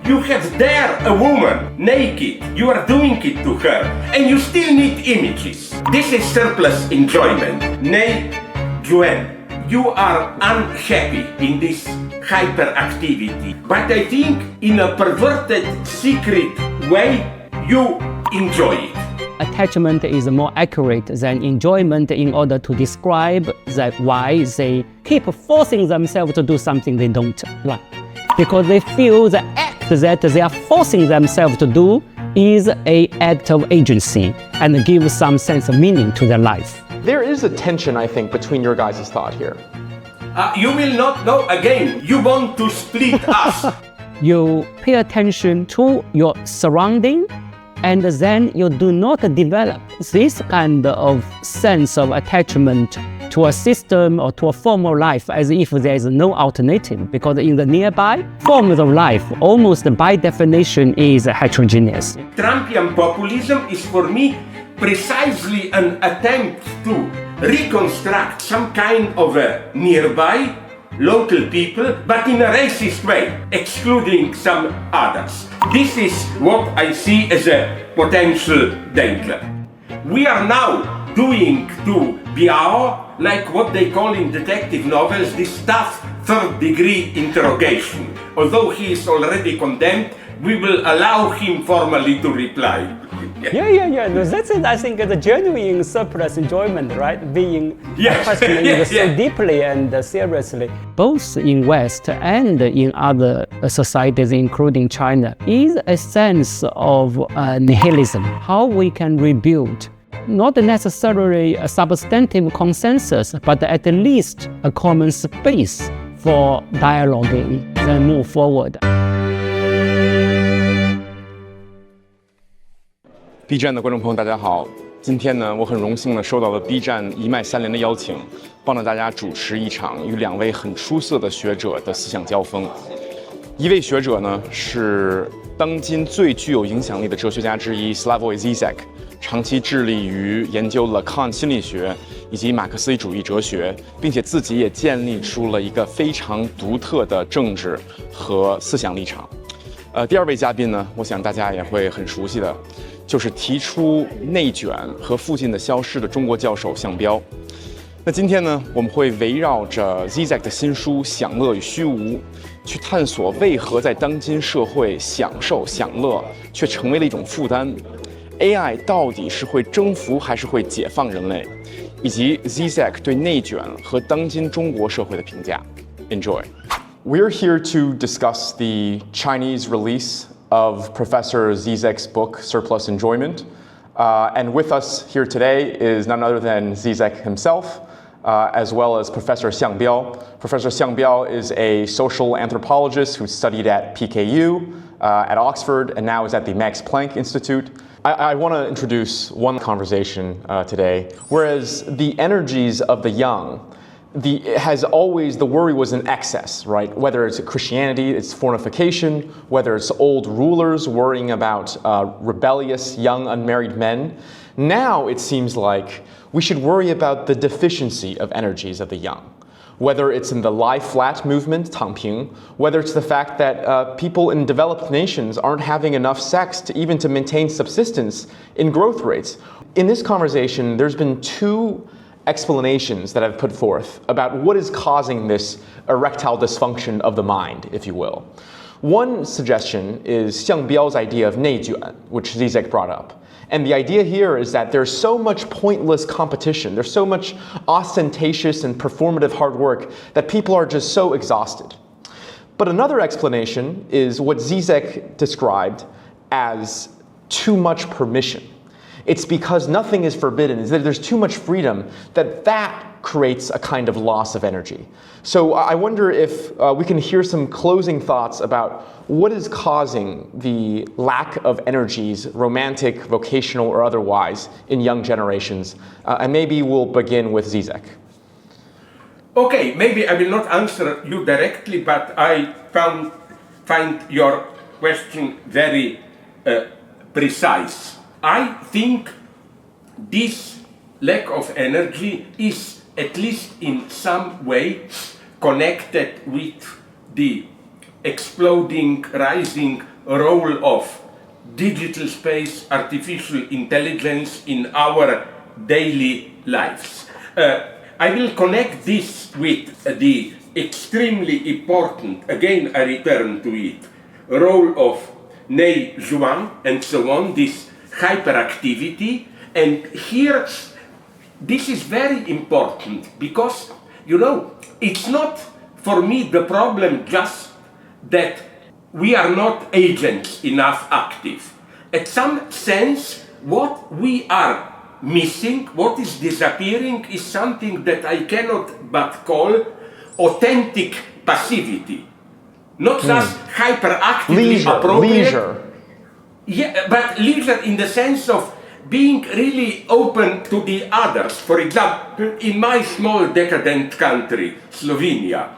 You have there a woman, naked, you are doing it to her, and you still need images. This is surplus enjoyment. Nay, Joanne, you are unhappy in this hyperactivity, but I think in a perverted, secret way, you enjoy it. Attachment is more accurate than enjoyment in order to describe that why they keep forcing themselves to do something they don't like. Because they feel the act that they are forcing themselves to do is an act of agency and gives some sense of meaning to their life. There is a tension, I think, between your guys' thought here. You will not know again. You want to split us. You pay attention to your surrounding, and then you do not develop this kind of sense of attachment to a system or to a form of life as if there is no alternative, because in the nearby forms of life, almost by definition, is heterogeneous. Trumpian populism is for me precisely an attempt to reconstruct some kind of a nearby local people, but in a racist way, excluding some others. This is what I see as a potential danger. We are now doing to Biao, like what they call in detective novels, this tough third-degree interrogation. Although he is already condemned, we will allow him formally to reply. Yeah. No, that's it. I think the genuine surplus enjoyment, right? Being questioning so deeply and seriously, both in West and in other societies, including China, is a sense of nihilism. How we can rebuild not necessarily a substantive consensus, but at least a common space for dialoguing and move forward. B 站的观众朋友，大家好！今天呢，我很荣幸的收到了 B 站一麦三连的邀请，帮着大家主持一场与两位很出色的学者的思想交锋。一位学者呢是当今最具有影响力的哲学家之一 Slavoj Zizek， 长期致力于研究 Lacan 心理学以及马克思主义哲学，并且自己也建立出了一个非常独特的政治和思想立场。第二位嘉宾呢，我想大家也会很熟悉的，就是提出内卷和附近的消失的中国教授项飙。那今天呢，我们会围绕着 Zizek 的新书《享乐与虚无》，去探索为何在当今社会享受享乐却成为了一种负担。AI 到底是会征服还是会解放人类，以及 Zizek 对内卷和当今中国社会的评价。Enjoy. We're here to discuss the Chinese release of Professor Zizek's book, Surplus Enjoyment. And with us here today is none other than Zizek himself, as well as Professor项飙. Professor项飙is a social anthropologist who studied at PKU, at Oxford, and now is at the Max Planck Institute. I want to introduce one conversation today. Whereas the energies of the young, the worry was in excess, right? Whether it's Christianity, it's fornication, whether it's old rulers worrying about rebellious young unmarried men. Now it seems like we should worry about the deficiency of energies of the young. Whether it's in the lie flat movement, 躺平, whether it's the fact that people in developed nations aren't having enough sex even to maintain subsistence in growth rates. In this conversation, there's been two explanations that I've put forth about what is causing this erectile dysfunction of the mind, if you will. One suggestion is项飙's idea of 内卷, which Zizek brought up. And the idea here is that there's so much pointless competition, there's so much ostentatious and performative hard work that people are just so exhausted. But another explanation is what Zizek described as too much permission. It's because nothing is forbidden, there's too much freedom that creates a kind of loss of energy. So I wonder if we can hear some closing thoughts about what is causing the lack of energies, romantic, vocational, or otherwise, in young generations. And maybe we'll begin with Zizek. Okay, maybe I will not answer you directly, but I find your question very precise. I think this lack of energy is at least in some way connected with the exploding, rising role of digital space, artificial intelligence in our daily lives. I will connect this with the extremely important, again I return to it, role of Juan and so on, this hyperactivity. And here, this is very important because, you know, it's not for me the problem just that we are not agents enough active. At some sense, what we are missing, what is disappearing, is something that I cannot but call authentic passivity. Not just hyperactively appropriate. Leisure. Yeah, but leisure in the sense of being really open to the others. For example, in my small decadent country, Slovenia,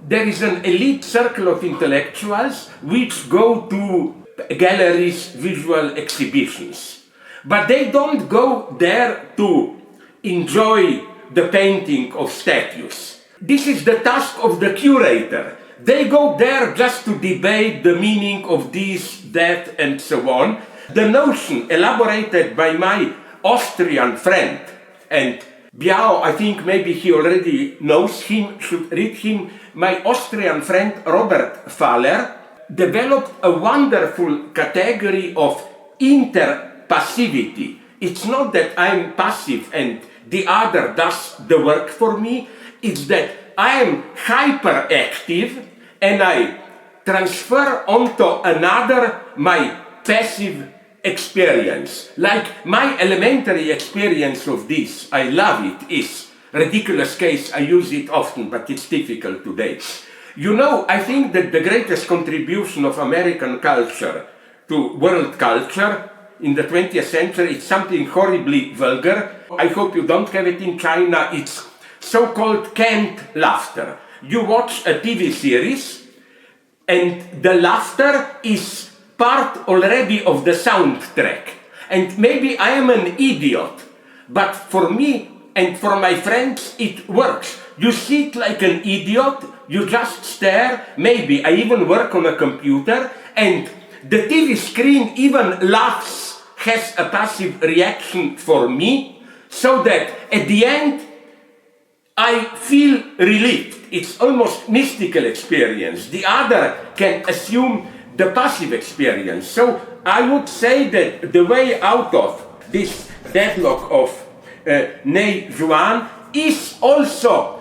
there is an elite circle of intellectuals which go to galleries, visual exhibitions. But they don't go there to enjoy the painting of statues. This is the task of the curator. They go there just to debate the meaning of this, that, and so on. The notion elaborated by my Austrian friend, and Biao, I think maybe he already knows him, should read him, my Austrian friend Robert Faller developed a wonderful category of interpassivity. It's not that I'm passive and the other does the work for me, it's that I am hyperactive and I transfer onto another my passive experience. Like my elementary experience of this, I love it, is ridiculous case, I use it often, but it's difficult today. You know, I think that the greatest contribution of American culture to world culture in the 20th century is something horribly vulgar. I hope you don't have it in China. It's so-called canned laughter. You watch a TV series and the laughter is part already of the soundtrack. And maybe I am an idiot, but for me and for my friends it works. You sit like an idiot, you just stare, maybe I even work on a computer, and the TV screen even laughs, has a passive reaction for me, so that at the end I feel relieved. It's almost mystical experience. The other can assume the passive experience. So I would say that the way out of this deadlock of Juan is also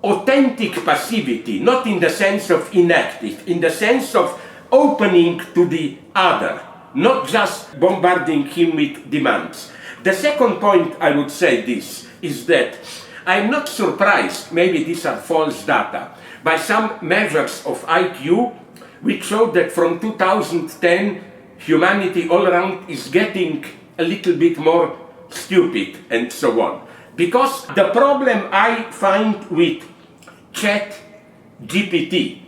authentic passivity, not in the sense of inactive, in the sense of opening to the other, not just bombarding him with demands. The second point I would say this is that I'm not surprised, maybe these are false data, by some measures of IQ which show that from 2010 humanity all around is getting a little bit more stupid and so on. Because the problem I find with ChatGPT,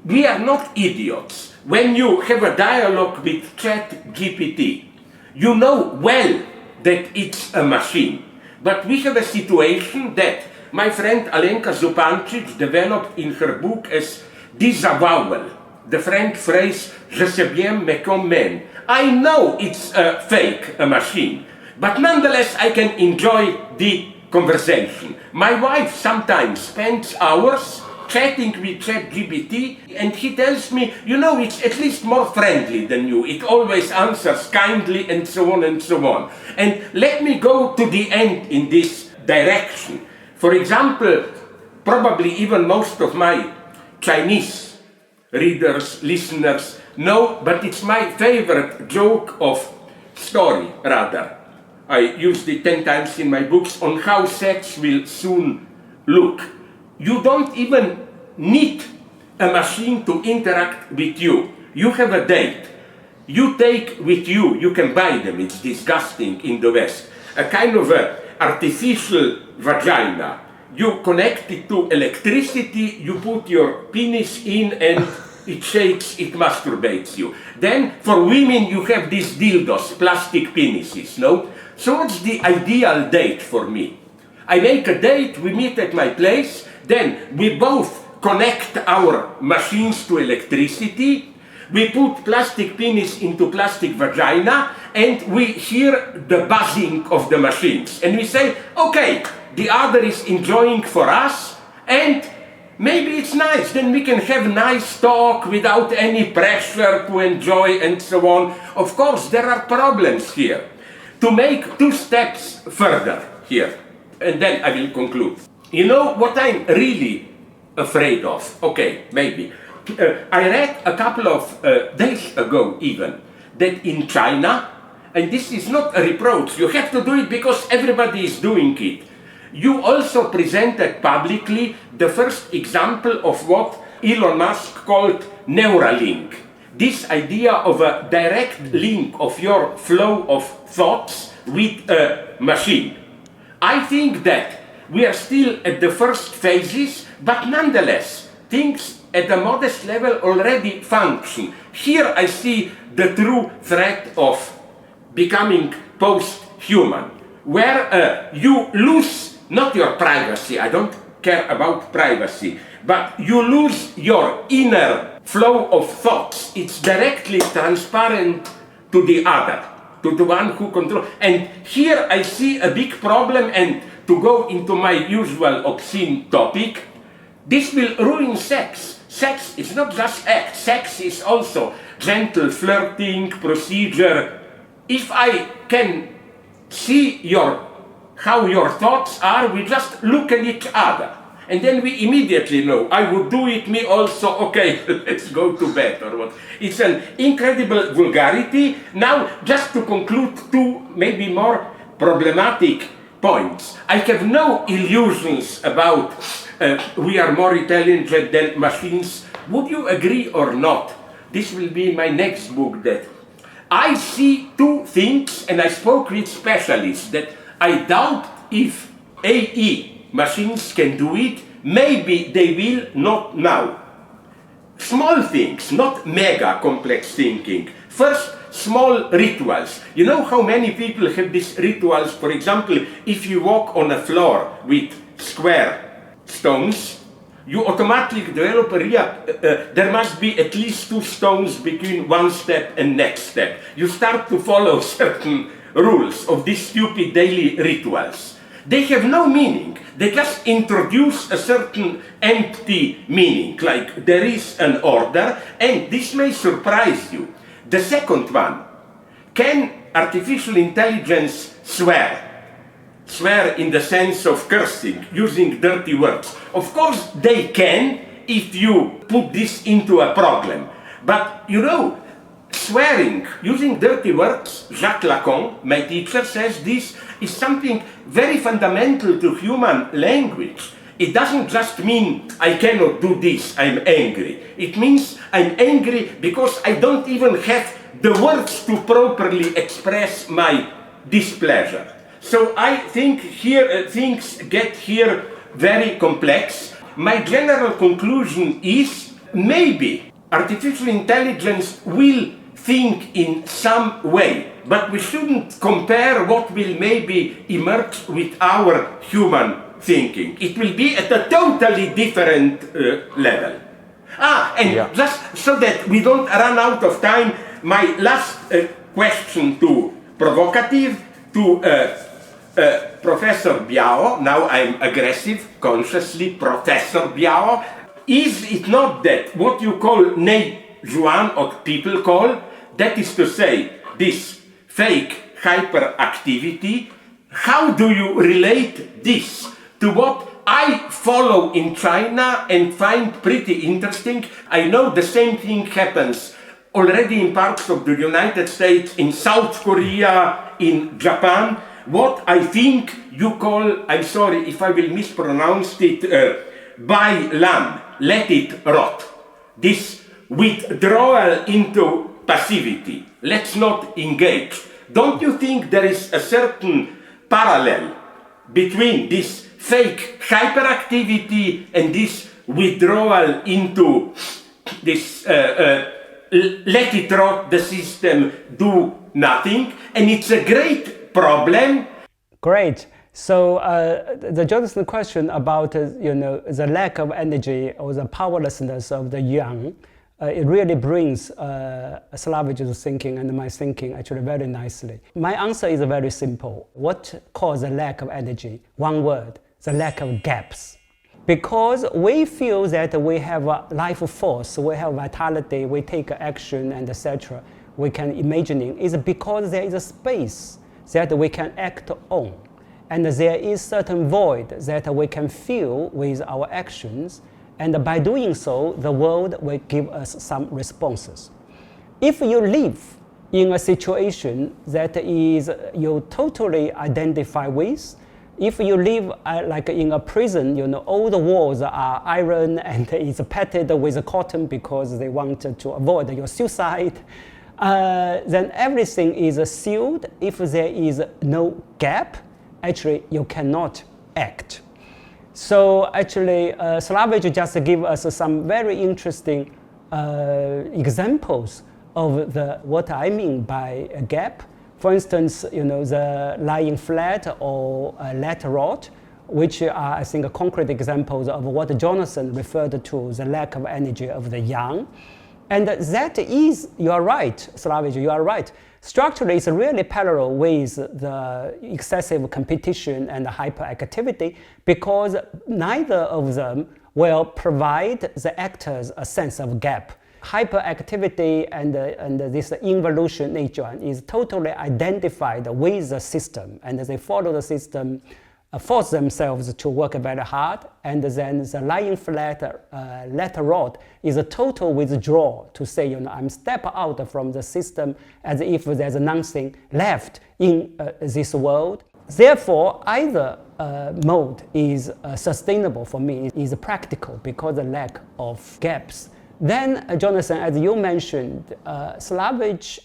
we are not idiots. When you have a dialogue with ChatGPT, you know well that it's a machine. But we have a situation that my friend Alenka Zupancic developed in her book as disavowal. The French phrase, je sais bien mais comme même. I know it's a fake, a machine, but nonetheless I can enjoy the conversation. My wife sometimes spends hours chatting with ChatGPT and he tells me, you know, it's at least more friendly than you. It always answers kindly and so on and so on. And let me go to the end in this direction. For example, probably even most of my Chinese readers, listeners know, but it's my favorite joke of story, rather. I used it 10 times in my books on how sex will soon look. You don't even need a machine to interact with you. You have a date. You take with you, you can buy them, it's disgusting in the West, a kind of a artificial vagina. You connect it to electricity, you put your penis in and it shakes, it masturbates you. Then for women you have these dildos, plastic penises, no? So what's the ideal date for me? I make a date, we meet at my place, then we both connect our machines to electricity, We put plastic penis into plastic vagina and we hear the buzzing of the machines. And we say, okay, the other is enjoying for us and maybe it's nice. Then we can have nice talk without any pressure to enjoy and so on. Of course, there are problems here. To make 2 steps further here, and then I will conclude. You know what I'm really afraid of? Okay, maybe. I read a couple of days ago even that in China, and this is not a reproach, you have to do it because everybody is doing it. You also presented publicly the first example of what Elon Musk called Neuralink. This idea of a direct link of your flow of thoughts with a machine. I think that we are still at the first phases, but nonetheless, things at a modest level already function. Here I see the true threat of becoming post-human, where you lose not your privacy, I don't care about privacy, but you lose your inner flow of thoughts. It's directly transparent to the other, to the one who controls. And here I see a big problem, and to go into my usual obscene topic, this will ruin sex. Sex is not just act, sex is also gentle flirting, procedure. If I can see how your thoughts are, we just look at each other. And then we immediately know, I would do it, me also, okay, let's go to bed or what. It's an incredible vulgarity. Now, just to conclude 2 maybe more problematic points. I have no illusions about we are more intelligent than machines. Would you agree or not? This will be my next book, that I see 2 things, and I spoke with specialists, that I doubt if AE machines can do it. Maybe they will, not now. Small things, not mega complex thinking. First, small rituals. You know how many people have these rituals? For example, if you walk on a floor with square stones, you automatically develop there must be at least 2 stones between one step and next step. You start to follow certain rules of these stupid daily rituals. They have no meaning. They just introduce a certain empty meaning, like there is an order, and this may surprise you. The second one, can artificial intelligence swear? Swear in the sense of cursing, using dirty words. Of course they can if you put this into a problem. But you know, swearing, using dirty words, Jacques Lacan, my teacher, says this is something very fundamental to human language. It doesn't just mean I cannot do this, I'm angry. It means I'm angry because I don't even have the words to properly express my displeasure. So I think here things get here very complex. My general conclusion is maybe artificial intelligence will think in some way, but we shouldn't compare what will maybe emerge with our human thinking. It will be at a totally different level. Just so that we don't run out of time, my last question to provocative, to Professor Biao, now I'm aggressive, consciously, Professor Biao, is it not that what you call Nei Zhuan, or people call, that is to say, this fake hyperactivity, how do you relate this to what I follow in China and find pretty interesting? I know the same thing happens already in parts of the United States, in South Korea, in Japan. What I think you call, I'm sorry if I will mispronounce it, Bai Lan, let it rot. This withdrawal into passivity. Let's not engage. Don't you think there is a certain parallel between this fake hyperactivity and this withdrawal into this let it rot, the system, do nothing? And it's a great problem. Great. So the Johnathan question about the lack of energy or the powerlessness of the yang, It really brings Slavich's thinking and my thinking actually very nicely. My answer is very simple. What causes a lack of energy? One word, the lack of gaps. Because we feel that we have a life force, we have vitality, we take action and etc. We can imagine it is because there is a space that we can act on. And there is certain void that we can fill with our actions. And by doing so, the world will give us some responses. If you live in a situation that is you totally identify with, if you live like in a prison, all the walls are iron and it's padded with cotton because they want to avoid your suicide, then everything is sealed. If there is no gap, actually you cannot act. So actually, Slavich just give us some very interesting examples of what I mean by a gap. For instance, the lying flat or lat rot, which are, I think, concrete examples of what Johnathan referred to, the lack of energy of the young. And that is, you are right, Slavich, you are right. Structurally, it's really parallel with the excessive competition and hyperactivity because neither of them will provide the actors a sense of gap. Hyperactivity and this involution nature is totally identified with the system, and they follow the system, force themselves to work very hard, and then the lying flat lat rot is a total withdrawal to say, I'm step out from the system as if there's nothing left in this world. Therefore, either mode is sustainable for me, is practical because of the lack of gaps. Then, Johnathan, as you mentioned, Slavich,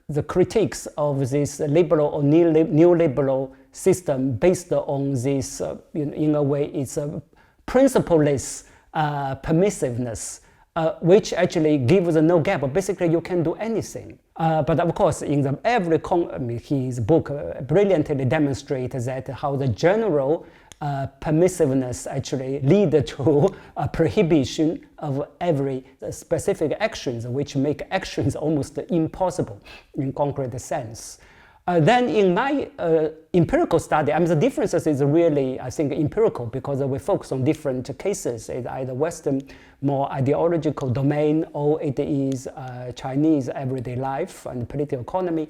the critiques of this liberal or neoliberal system based on this, in a way, it's a principleless permissiveness, which actually gives no gap. Basically, you can do anything. But of course, in his book brilliantly demonstrates that how the general permissiveness actually lead to a prohibition of every specific actions, which make actions almost impossible in concrete sense. Then in my empirical study, the differences is really, I think, empirical because we focus on different cases. It's either Western, more ideological domain, or it is Chinese everyday life and political economy.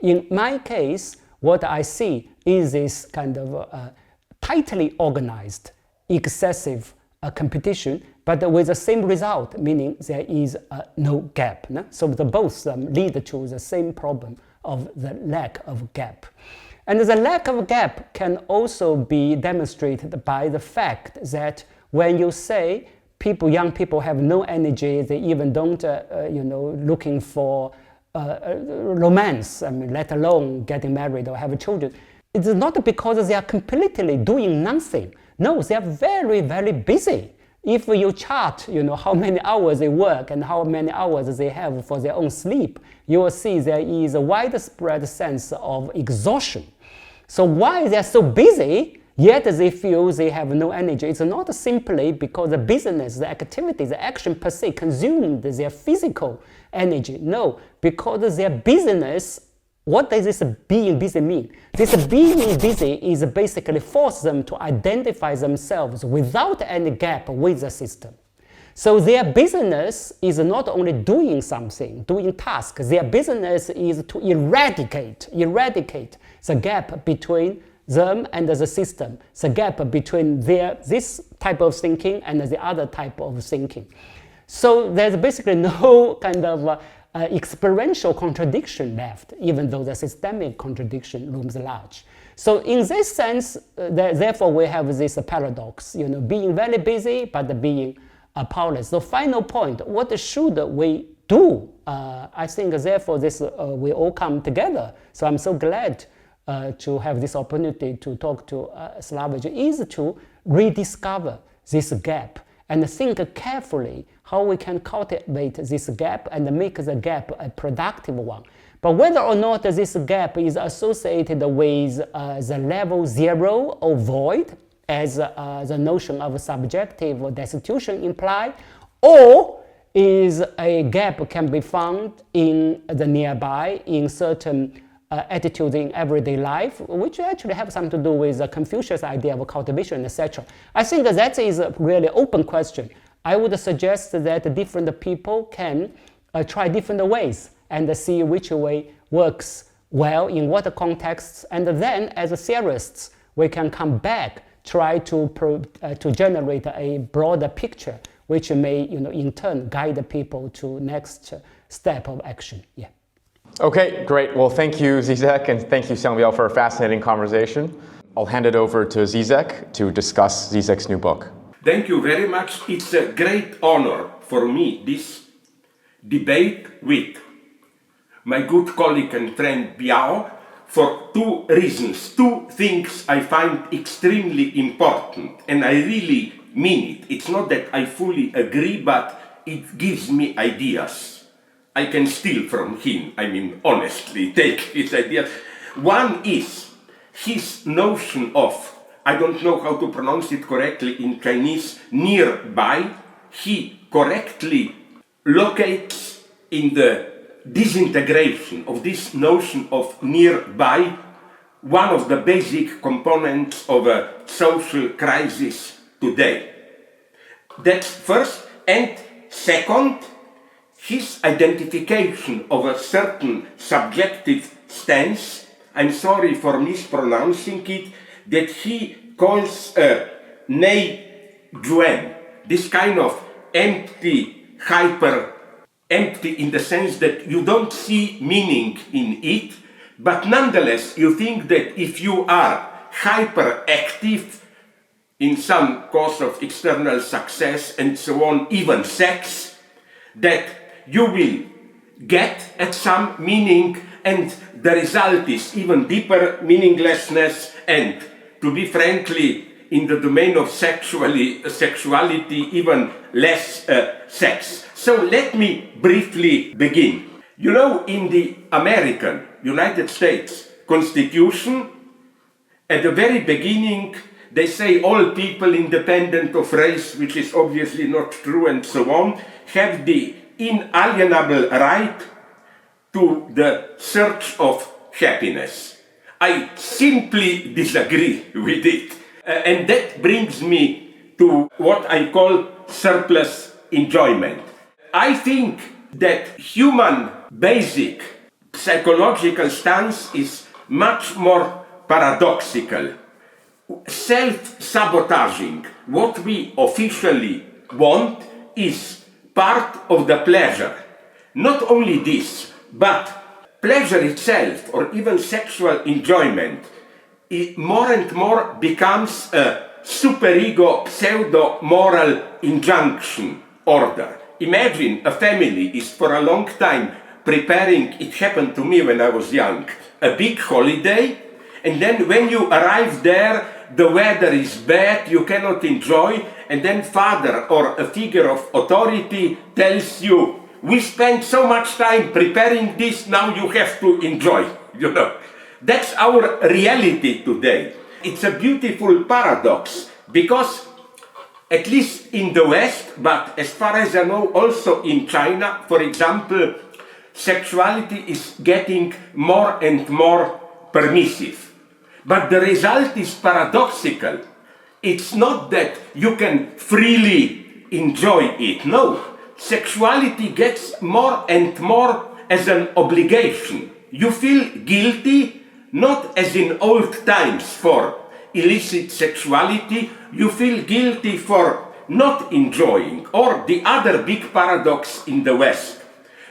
In my case, what I see is this kind of tightly organized, excessive competition, but with the same result, meaning there is no gap. No? So both lead to the same problem of the lack of gap. And the lack of gap can also be demonstrated by the fact that when you say young people have no energy, they even don't, looking for romance, let alone getting married or have children. It's not because they are completely doing nothing. No, they are very, very busy. If you chart, how many hours they work and how many hours they have for their own sleep, you will see there is a widespread sense of exhaustion. So why they are so busy, yet they feel they have no energy? It's not simply because the business, the activity, the action per se consumed their physical energy. No, because their business. What does this being busy mean? This being busy is basically force them to identify themselves without any gap with the system. So their business is not only doing something, doing tasks, their business is to eradicate the gap between them and the system, the gap between this type of thinking and the other type of thinking. So there's basically no kind of experiential contradiction left, even though the systemic contradiction looms large. So in this sense, therefore we have this paradox, being very busy but being powerless. So final point, what should we do? I think therefore this we all come together. So I'm so glad to have this opportunity to talk to Slavich, is to rediscover this gap and think carefully how we can cultivate this gap and make the gap a productive one. But whether or not this gap is associated with the level 0 or void, as the notion of subjective destitution imply, or is a gap can be found in the nearby, in certain attitudes in everyday life, which actually have something to do with the Confucius idea of cultivation, etc. I think that is a really open question. I would suggest that different people can try different ways and see which way works well in what contexts, and then as theorists, we can come back, try to generate a broader picture, which may, in turn guide people to next step of action. Yeah. Okay, great. Well, thank you, Zizek, and thank you, Xiangbiao, for a fascinating conversation. I'll hand it over to Zizek to discuss Zizek's new book. Thank you very much. It's a great honor for me, this debate with my good colleague and friend Biao, for two reasons, two things I find extremely important, and I really mean it. It's not that I fully agree, but it gives me ideas. I can steal from him, honestly, take his ideas. One is his notion of, I don't know how to pronounce it correctly in Chinese, nearby. He correctly locates in the disintegration of this notion of nearby one of the basic components of a social crisis today. That's first. And second, his identification of a certain subjective stance, I'm sorry for mispronouncing it, that he calls Nei-Juan, this kind of empty in the sense that you don't see meaning in it, but nonetheless you think that if you are hyperactive in some cause of external success and so on, even sex, that you will get at some meaning, and the result is even deeper meaninglessness, and to be frankly, in the domain of sexuality, even less sex. So let me briefly begin. In the American United States Constitution, at the very beginning, they say all people independent of race, which is obviously not true, and so on, have the inalienable right to the search of happiness. I simply disagree with it. And that brings me to what I call surplus enjoyment. I think that human basic psychological stance is much more paradoxical. Self-sabotaging. What we officially want is part of the pleasure. Not only this, but pleasure itself, or even sexual enjoyment, it more and more becomes a superego pseudo-moral injunction order. Imagine a family is for a long time preparing, it happened to me when I was young, a big holiday, and then when you arrive there, the weather is bad, you cannot enjoy, and then father or a figure of authority tells you, we spent so much time preparing this, now you have to enjoy, That's our reality today. It's a beautiful paradox, because at least in the West, but as far as I know also in China, for example, sexuality is getting more and more permissive. But the result is paradoxical. It's not that you can freely enjoy it. No, sexuality gets more and more as an obligation. You feel guilty, not as in old times for illicit sexuality, you feel guilty for not enjoying. Or the other big paradox in the West.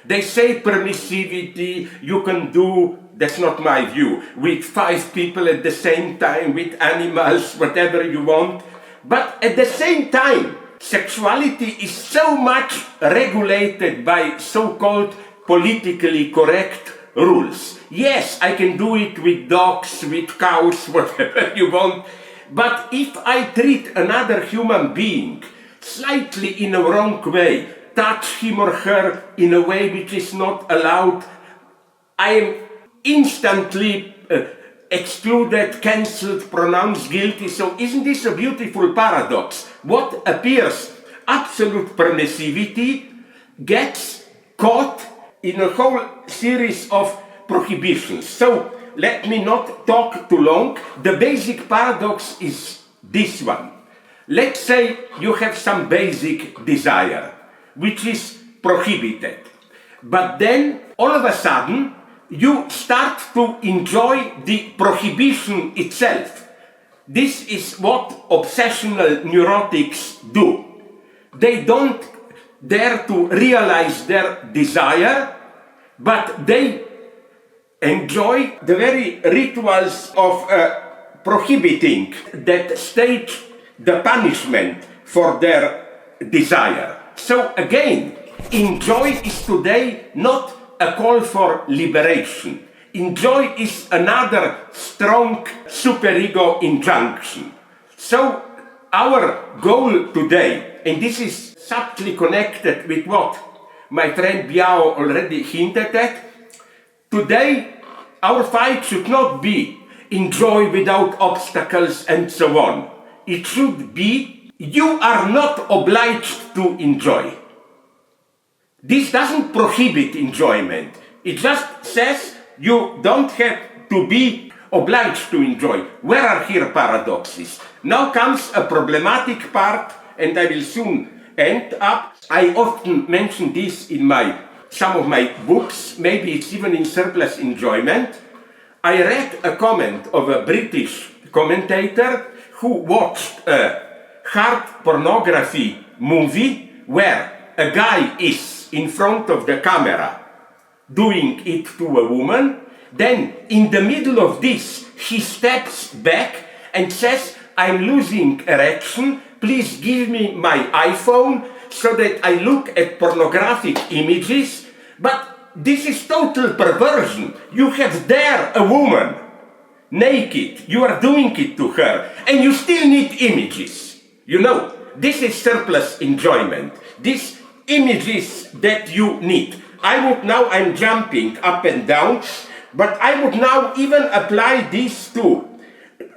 They say permissivity, you can do, that's not my view, with 5 people at the same time, with animals, whatever you want. But at the same time, sexuality is so much regulated by so-called politically correct rules. Yes, I can do it with dogs, with cows, whatever you want. But if I treat another human being slightly in a wrong way, touch him or her in a way which is not allowed, I am instantly excluded, cancelled, pronounced guilty. So isn't this a beautiful paradox? What appears absolute permissivity gets caught in a whole series of prohibitions. So let me not talk too long. The basic paradox is this one. Let's say you have some basic desire, which is prohibited. But then, all of a sudden, you start to enjoy the prohibition itself. This is what obsessional neurotics do. They don't dare to realize their desire, but they enjoy the very rituals of prohibiting that stage the punishment for their desire. So again, enjoy is today not a call for liberation. Enjoy is another strong superego injunction. So our goal today, and this is subtly connected with what my friend Biao already hinted at, today our fight should not be enjoy without obstacles and so on. It should be you are not obliged to enjoy. This doesn't prohibit enjoyment. It just says you don't have to be obliged to enjoy. Where are here paradoxes? Now comes a problematic part, and I will soon end up. I often mention this in some of my books, maybe it's even in Surplus Enjoyment. I read a comment of a British commentator who watched a hard pornography movie where a guy is in front of the camera doing it to a woman. Then in the middle of this, he steps back and says, I'm losing erection, please give me my iPhone so that I look at pornographic images. But this is total perversion. You have there a woman, naked, you are doing it to her, and you still need images. You know, this is surplus enjoyment. These images that you need. I'm jumping up and down, but I would now even apply these two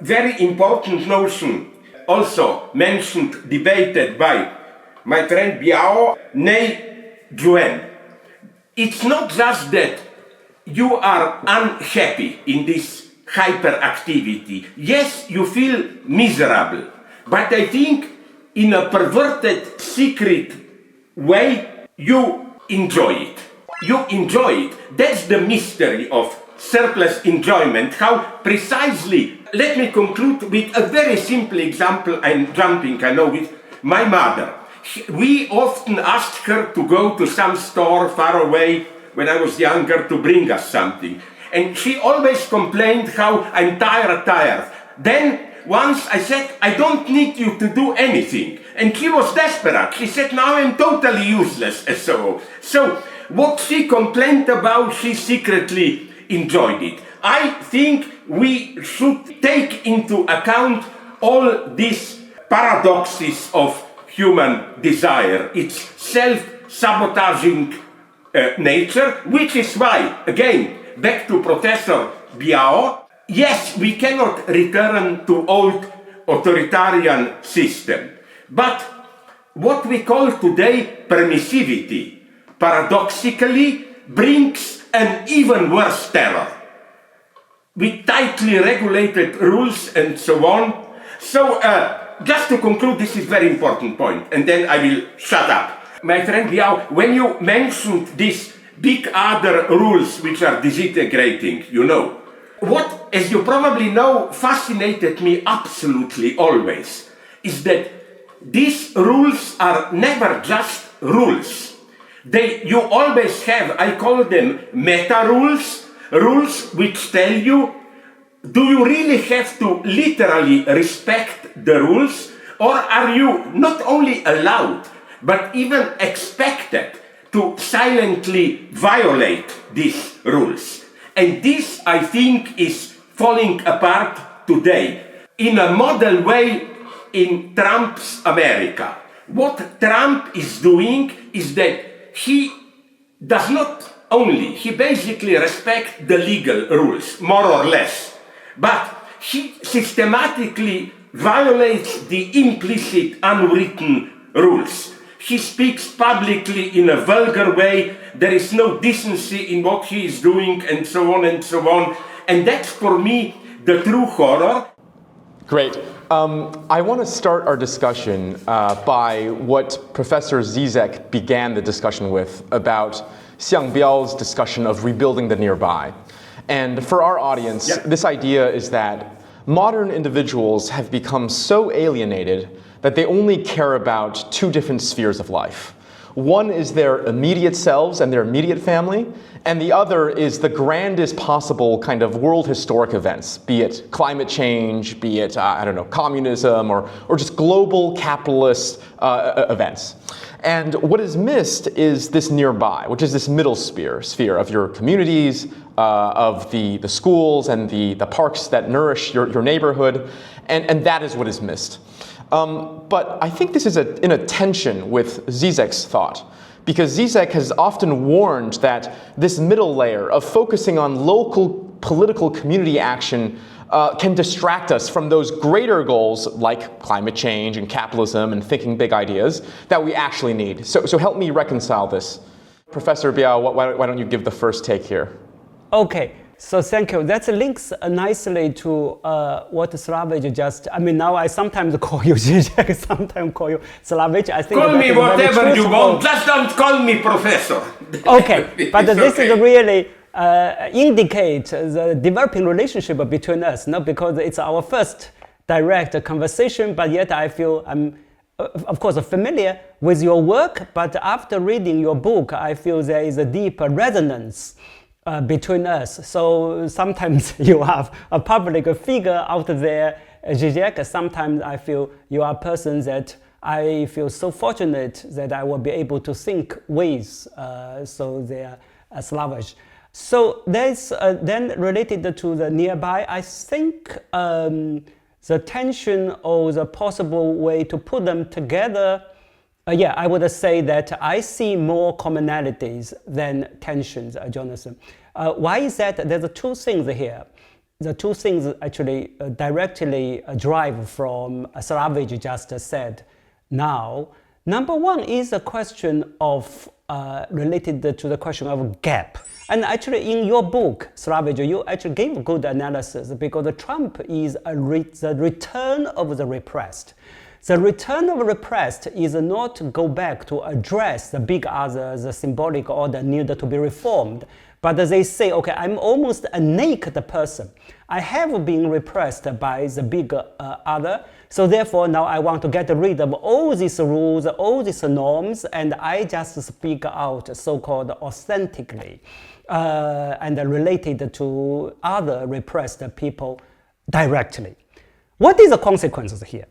very important notion, also mentioned, debated by my friend Biao, nay Juen. It's not just that you are unhappy in this hyperactivity. Yes, you feel miserable, but I think in a perverted, secret way, you enjoy it. You enjoy it. That's the mystery of surplus enjoyment. How precisely, let me conclude with a very simple example. I'm jumping, I know, with my mother. We often asked her to go to some store far away when I was younger to bring us something. And she always complained how I'm tired. Then once I said, I don't need you to do anything. And she was desperate. She said, now I'm totally useless. And so what she complained about, she secretly enjoyed it. I think we should take into account all these paradoxes of human desire, its self-sabotaging nature, which is why, again, back to Professor Biao, yes, we cannot return to old authoritarian system, but what we call today permissivity, paradoxically brings an even worse terror, with tightly regulated rules and so on. So, just to conclude, this is a very important point, and then I will shut up. My friend Biao, when you mentioned these big other rules which are disintegrating, you know, what, as you probably know, fascinated me absolutely always, is that these rules are never just rules. You always have, I call them meta-rules, rules which tell you, do you really have to literally respect the rules, or are you not only allowed, but even expected to silently violate these rules? And this, I think, is falling apart today in a model way in Trump's America. What Trump is doing is that he does not only, he basically respects the legal rules, more or less, but he systematically violates the implicit unwritten rules. He speaks publicly in a vulgar way. There is no decency in what he is doing, and so on and so on. And that's for me the true horror. Great. I want to start our discussion by what Professor Zizek began the discussion with about Xiangbiao's discussion of rebuilding the nearby. And for our audience, this idea is that modern individuals have become so alienated that they only care about two different spheres of life. One is their immediate selves and their immediate family, and the other is the grandest possible kind of world historic events, be it climate change, be it, communism, or just global capitalist events. And what is missed is this nearby, which is this middle sphere of your communities, of the schools and the parks that nourish your neighborhood, and that is what is missed. But I think this is in a tension with Zizek's thought, because Zizek has often warned that this middle layer of focusing on local political community action can distract us from those greater goals like climate change and capitalism and thinking big ideas that we actually need. So help me reconcile this. Professor Biao, why don't you give the first take here? Okay. So thank you. That links nicely to what Slavoj just, now I sometimes call you Zizek, sometimes call you Slavoj. I think call me whatever you want, just don't call me professor. Okay, but this is really indicate the developing relationship between us, not because it's our first direct conversation, but yet I feel I'm, of course, familiar with your work, but after reading your book, I feel there is a deep resonance between us. So sometimes you have a public figure out there, Zizek. Sometimes I feel you are a person that I feel so fortunate that I will be able to think with. So they are Slavoj. So there's then related to the nearby, I think the tension or the possible way to put them together, I would say that I see more commonalities than tensions, Johnathan. Why is that? There's two things here. The two things actually directly drive from Slavoj just said now. Number one is a question of related to the question of gap. And actually in your book, Slavoj, you actually gave good analysis because Trump is the return of the repressed. The return of repressed is not to go back to address the big other, the symbolic order need to be reformed, but they say, okay, I'm almost a naked person. I have been repressed by the big other, so therefore now I want to get rid of all these rules, all these norms, and I just speak out so-called authentically and related to other repressed people directly. What is the consequences here?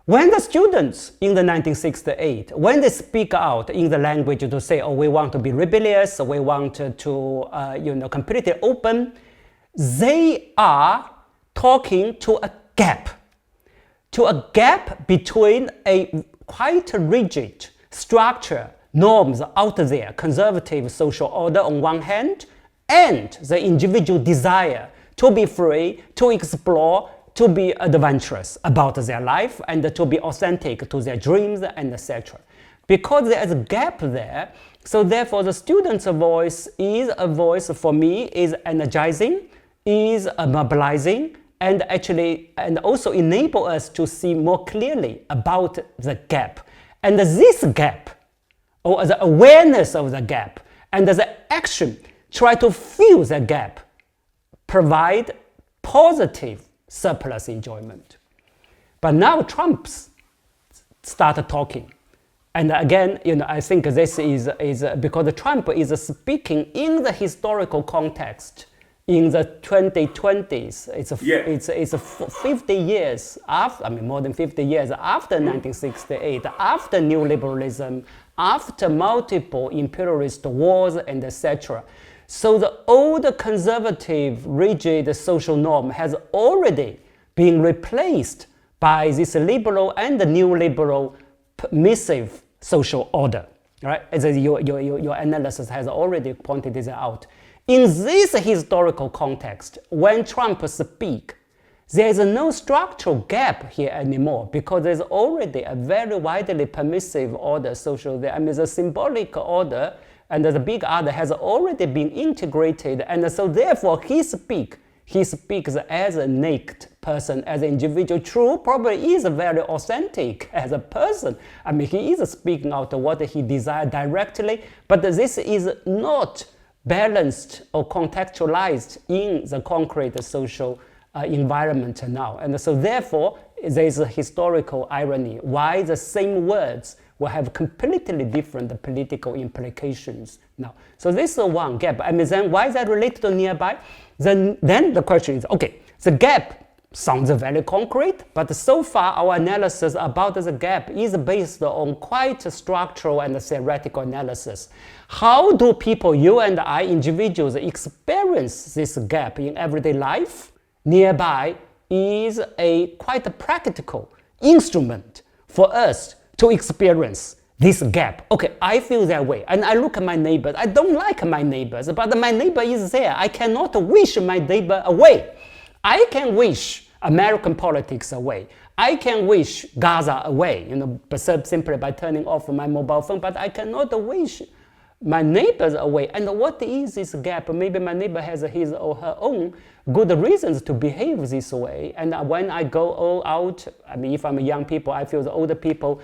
When the students in the 1968, when they speak out in the language to say, oh, we want to be rebellious, we want to completely open, they are talking to a gap between a quite rigid structure, norms out there, conservative social order on one hand, and the individual desire to be free, to explore, to be adventurous about their life and to be authentic to their dreams and etc. Because there is a gap there, so therefore the student's voice is a voice for me, is energizing, is mobilizing, and also enable us to see more clearly about the gap. And this gap, or the awareness of the gap, and the action, try to fill the gap, provide positive surplus enjoyment. But now Trump started talking. And again, I think this is because Trump is speaking in the historical context in the 2020s. It's 50 years after, more than 50 years after 1968, after neoliberalism, after multiple imperialist wars and etc. So the old conservative, rigid social norm has already been replaced by this liberal and neoliberal permissive social order. Right? As your analysis has already pointed this out. In this historical context, when Trump speaks, There's no structural gap here anymore because there's already a very widely permissive order, social. The symbolic order and the big other has already been integrated, and so therefore he speaks as a naked person, as an individual. True, probably is very authentic as a person. He is speaking out what he desires directly, but this is not balanced or contextualized in the concrete social environment now. And so therefore, there is a historical irony why the same words will have completely different political implications now. So this is one gap. Then why is that related to nearby? Then the question is, okay, the gap sounds very concrete, but so far our analysis about the gap is based on quite structural and theoretical analysis. How do people, you and I, individuals, experience this gap in everyday life? Nearby is a quite practical instrument for us to experience this gap. Okay, I feel that way, and I look at my neighbors. I don't like my neighbors, but my neighbor is there. I cannot wish my neighbor away. I can wish American politics away. I can wish Gaza away, but simply by turning off my mobile phone, but I cannot wish my neighbors away. And what is this gap? Maybe my neighbor has his or her own good reasons to behave this way. And when I go all out, if I'm young people, I feel the older people,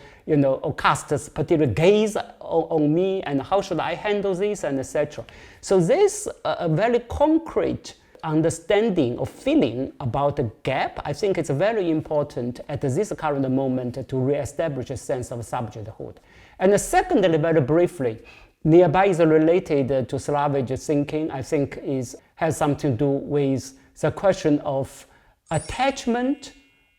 cast a particular gaze on me, and how should I handle this, and etc. So there's a very concrete understanding or feeling about the gap. I think it's very important at this current moment to reestablish a sense of subjecthood. And secondly, very briefly, nearby is related to Slavic thinking. I think has something to do with the question of attachment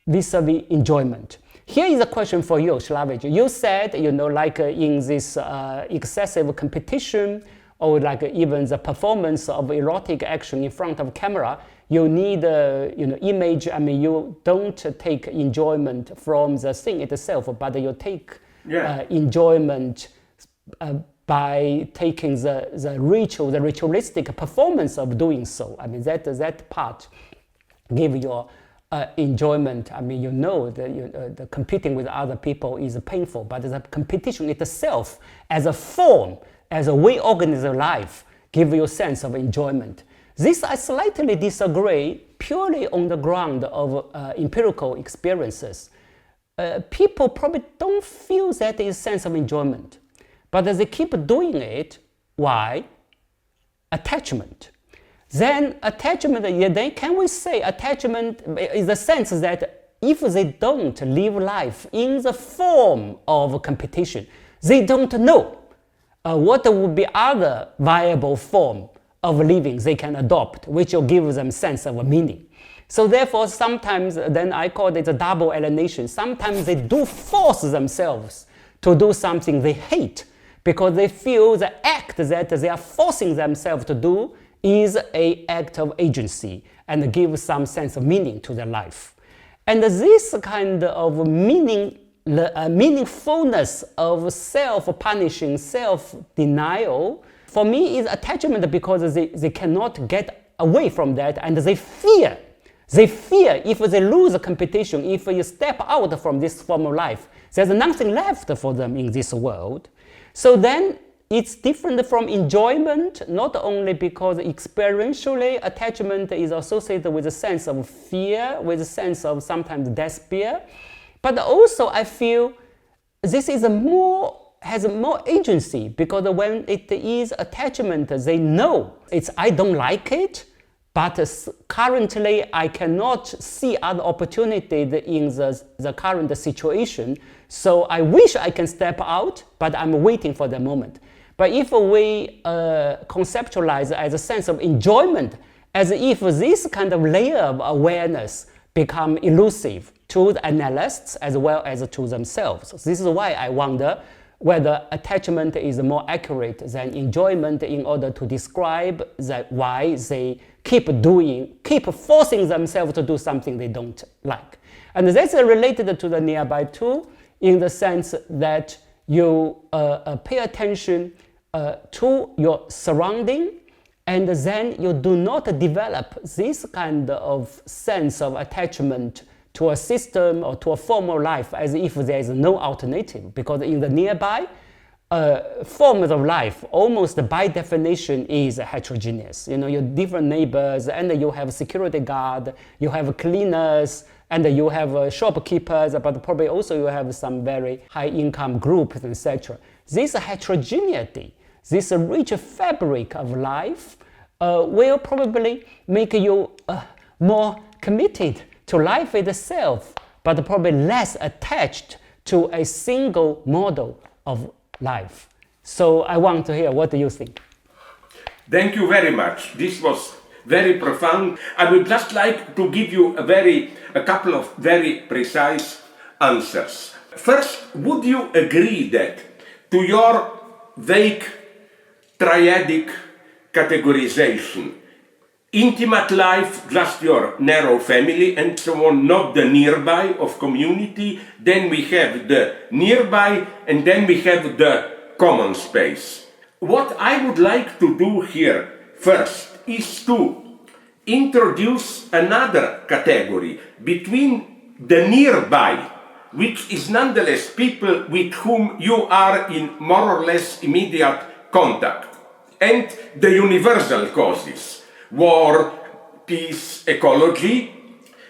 vis-a-vis enjoyment. Here is a question for you, Slavic. You said, like in this excessive competition, or like even the performance of erotic action in front of camera, you need image. You don't take enjoyment from the thing itself, but you take enjoyment by taking the ritualistic performance of doing so. That part give you enjoyment. The competing with other people is painful, but the competition itself as a form, as a way organize life, give you a sense of enjoyment. This I slightly disagree purely on the ground of empirical experiences. People probably don't feel that is sense of enjoyment, but they keep doing it. Why? Attachment. Then attachment, then can we say attachment is the sense that if they don't live life in the form of competition, they don't know what would be other viable form of living they can adopt, which will give them sense of meaning. So therefore, sometimes, then I call it a double alienation. Sometimes they do force themselves to do something they hate because they feel the act that they are forcing themselves to do is an act of agency and give some sense of meaning to their life. And this kind of meaningfulness of self-punishing, self-denial, for me is attachment because they cannot get away from that, and they fear. They fear if they lose a competition, if you step out from this form of life, there's nothing left for them in this world. So then it's different from enjoyment, not only because experientially attachment is associated with a sense of fear, with a sense of sometimes despair, but also I feel this is has more agency because when it is attachment, they know I don't like it, but currently I cannot see other opportunities in the current situation, so I wish I can step out, but I'm waiting for the moment. But if we conceptualize as a sense of enjoyment, as if this kind of layer of awareness become elusive to the analysts as well as to themselves. So this is why I wonder whether attachment is more accurate than enjoyment in order to describe why they keep forcing themselves to do something they don't like. And that's related to the nearby too, in the sense that you pay attention to your surrounding and then you do not develop this kind of sense of attachment to a system or to a form of life as if there is no alternative, because in the nearby forms of life, almost by definition is heterogeneous. You know, you have different neighbors, and you have security guard, you have cleaners, and you have shopkeepers, but probably also you have some very high income groups, etc. This heterogeneity, this rich fabric of life will probably make you more committed to life itself, but probably less attached to a single model of life. So I want to hear, what do you think? Thank you very much. This was very profound. I would just like to give you a couple of very precise answers. First, would you agree that to your vague triadic categorization, intimate life, just your narrow family and so on, not the nearby of community, then we have the nearby, and then we have the common space. What I would like to do here first is to introduce another category between the nearby, which is nonetheless people with whom you are in more or less immediate contact, and the universal causes. War, peace, ecology.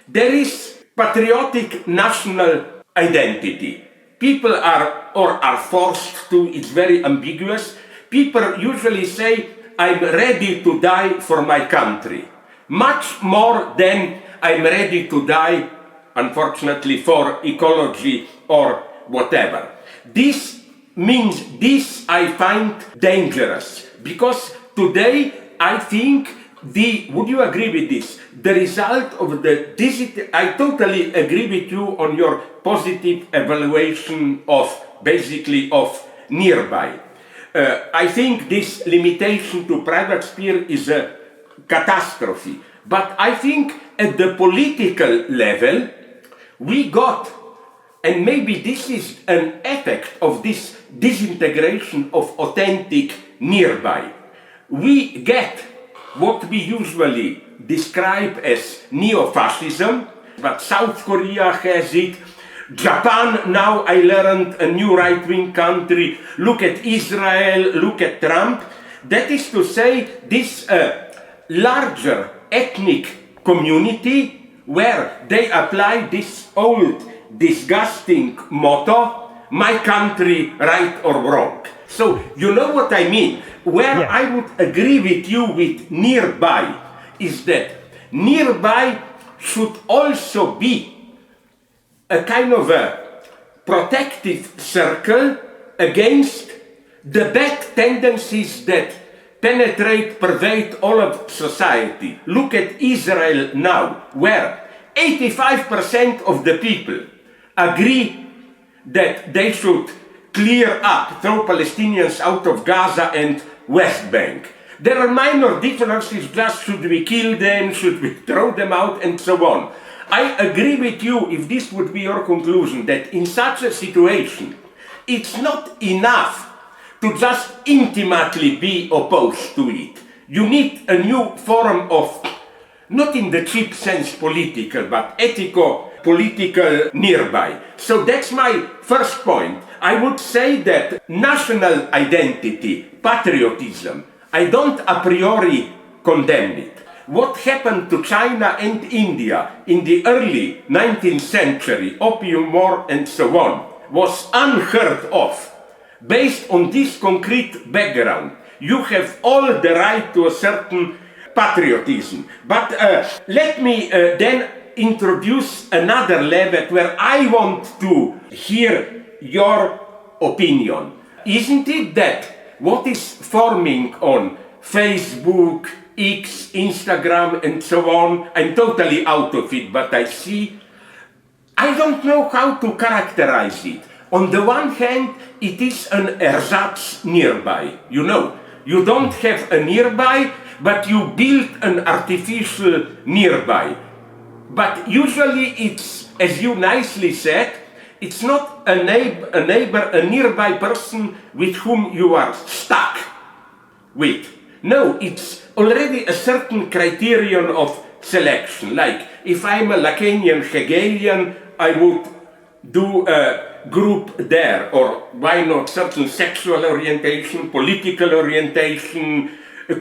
There is patriotic national identity. People are forced to, it's very ambiguous. People usually say, I'm ready to die for my country. Much more than I'm ready to die, unfortunately, for ecology or whatever. This means I find dangerous, because today I think would you agree with this? The result of I totally agree with you on your positive evaluation of nearby. I think this limitation to private sphere is a catastrophe. But I think at the political level, we got, and maybe this is an effect of this disintegration of authentic nearby, we get what we usually describe as neo-fascism, but South Korea has it, Japan now, I learned, a new right-wing country, look at Israel, look at Trump. That is to say, this larger ethnic community where they apply this old disgusting motto, my country, right or wrong. So you know what I mean? Where I would agree with you with nearby is that nearby should also be a kind of a protective circle against the bad tendencies that pervade all of society. Look at Israel now, where 85% of the people agree that they should clear up, throw Palestinians out of Gaza and West Bank. There are minor differences, just should we kill them, should we throw them out, and so on. I agree with you, if this would be your conclusion, that in such a situation, it's not enough to just intimately be opposed to it. You need a new form of, not in the cheap sense political, but ethico-political nearby. So that's my first point. I would say that national identity, patriotism, I don't a priori condemn it. What happened to China and India in the early 19th century, Opium War and so on, was unheard of. Based on this concrete background, you have all the right to a certain patriotism. But let me then introduce another level where I want to hear your opinion. Isn't it that what is forming on Facebook, X, Instagram, and so on, I'm totally out of it, but I don't know how to characterize it. On the one hand, it is an ersatz nearby. You know, you don't have a nearby, but you build an artificial nearby. But usually it's, as you nicely said, it's not a neighbor, a nearby person with whom you are stuck with. No, it's already a certain criterion of selection. Like, if I'm a Lacanian Hegelian, I would do a group there, or why not certain sexual orientation, political orientation,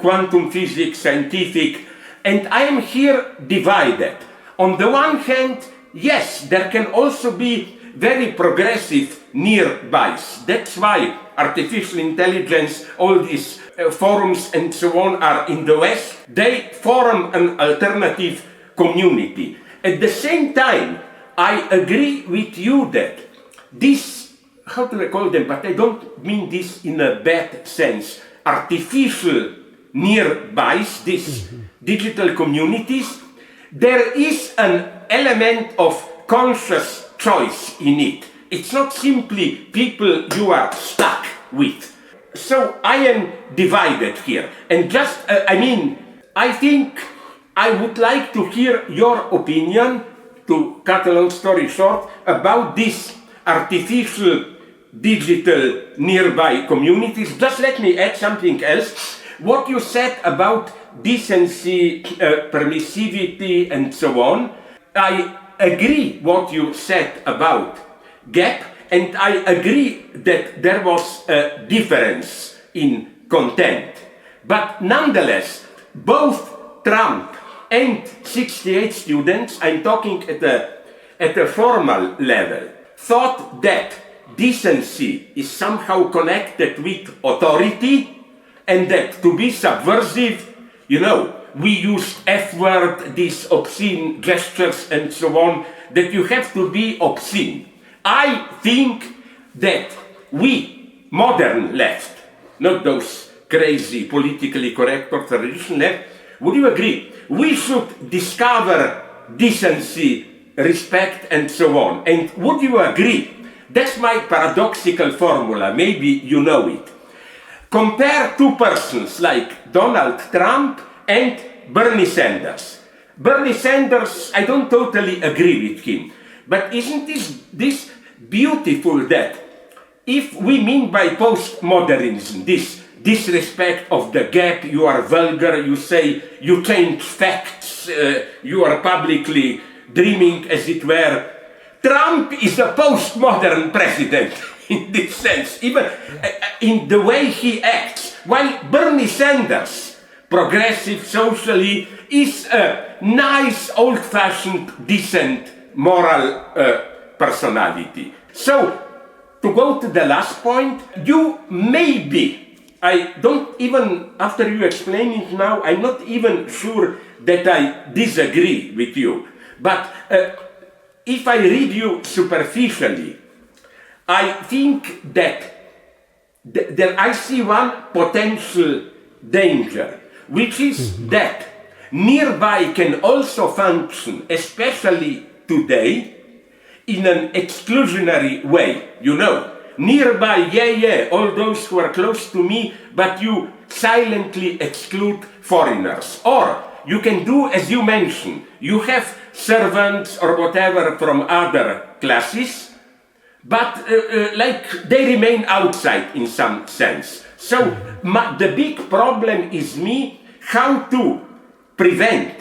quantum physics, scientific, and I am here divided. On the one hand, yes, there can also be very progressive nearbys. That's why artificial intelligence, all these forums and so on are in the West. They form an alternative community. At the same time, I agree with you that this, how do I call them, but I don't mean this in a bad sense, artificial nearbys, these digital communities, there is an element of conscious choice in it. It's not simply people you are stuck with. So I am divided here. And just, I think I would like to hear your opinion, to cut a long story short, about this artificial digital nearby communities. Just let me add something else. What you said about decency, permissivity, and so on, I agree what you said about gap, and I agree that there was a difference in content. But nonetheless, both Trump and 68 students, I'm talking at a formal level, thought that decency is somehow connected with authority, and that to be subversive, we use F-word, these obscene gestures and so on, that you have to be obscene. I think that we, modern left, not those crazy politically correct or traditional left, would you agree? We should discover decency, respect, and so on. And would you agree? That's my paradoxical formula, maybe you know it. Compare two persons like Donald Trump and Bernie Sanders. Bernie Sanders, I don't totally agree with him, but isn't this beautiful that if we mean by postmodernism this disrespect of the gap, you are vulgar, you say you change facts, you are publicly dreaming as it were. Trump is a postmodern president in this sense, even in the way he acts, while Bernie Sanders, progressive socially, is a nice, old-fashioned, decent, moral personality. So, to go to the last point, you maybe, I don't even, after you explain it now, I'm not even sure that I disagree with you. But if I read you superficially, I think that I see one potential danger, which is that nearby can also function, especially today, in an exclusionary way. Nearby, all those who are close to me, but you silently exclude foreigners. Or you can do as you mentioned, you have servants or whatever from other classes, but they remain outside in some sense. So the big problem is how to prevent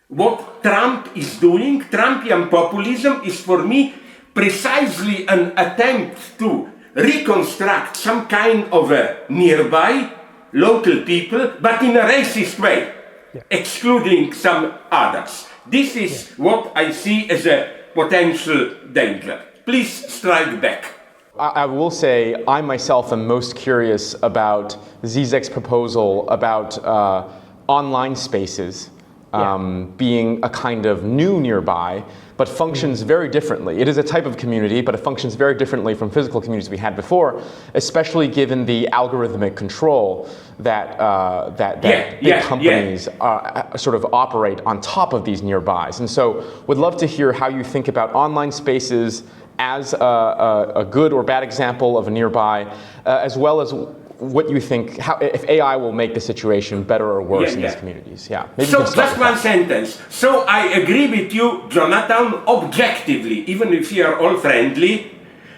what Trump is doing. Trumpian populism is for me precisely an attempt to reconstruct some kind of a nearby local people, but in a racist way, excluding some others. This is what I see as a potential danger. Please strike back. I will say I myself am most curious about Zizek's proposal about online spaces being a kind of new nearby, but functions very differently. It is a type of community, but it functions very differently from physical communities we had before, especially given the algorithmic control that big companies sort of operate on top of these nearbys. And so would love to hear how you think about online spaces as a good or bad example of a nearby, as well as what you think, if AI will make the situation better or worse in these communities. Maybe so just one sentence. So I agree with you, Johnathan, objectively, even if we are all friendly,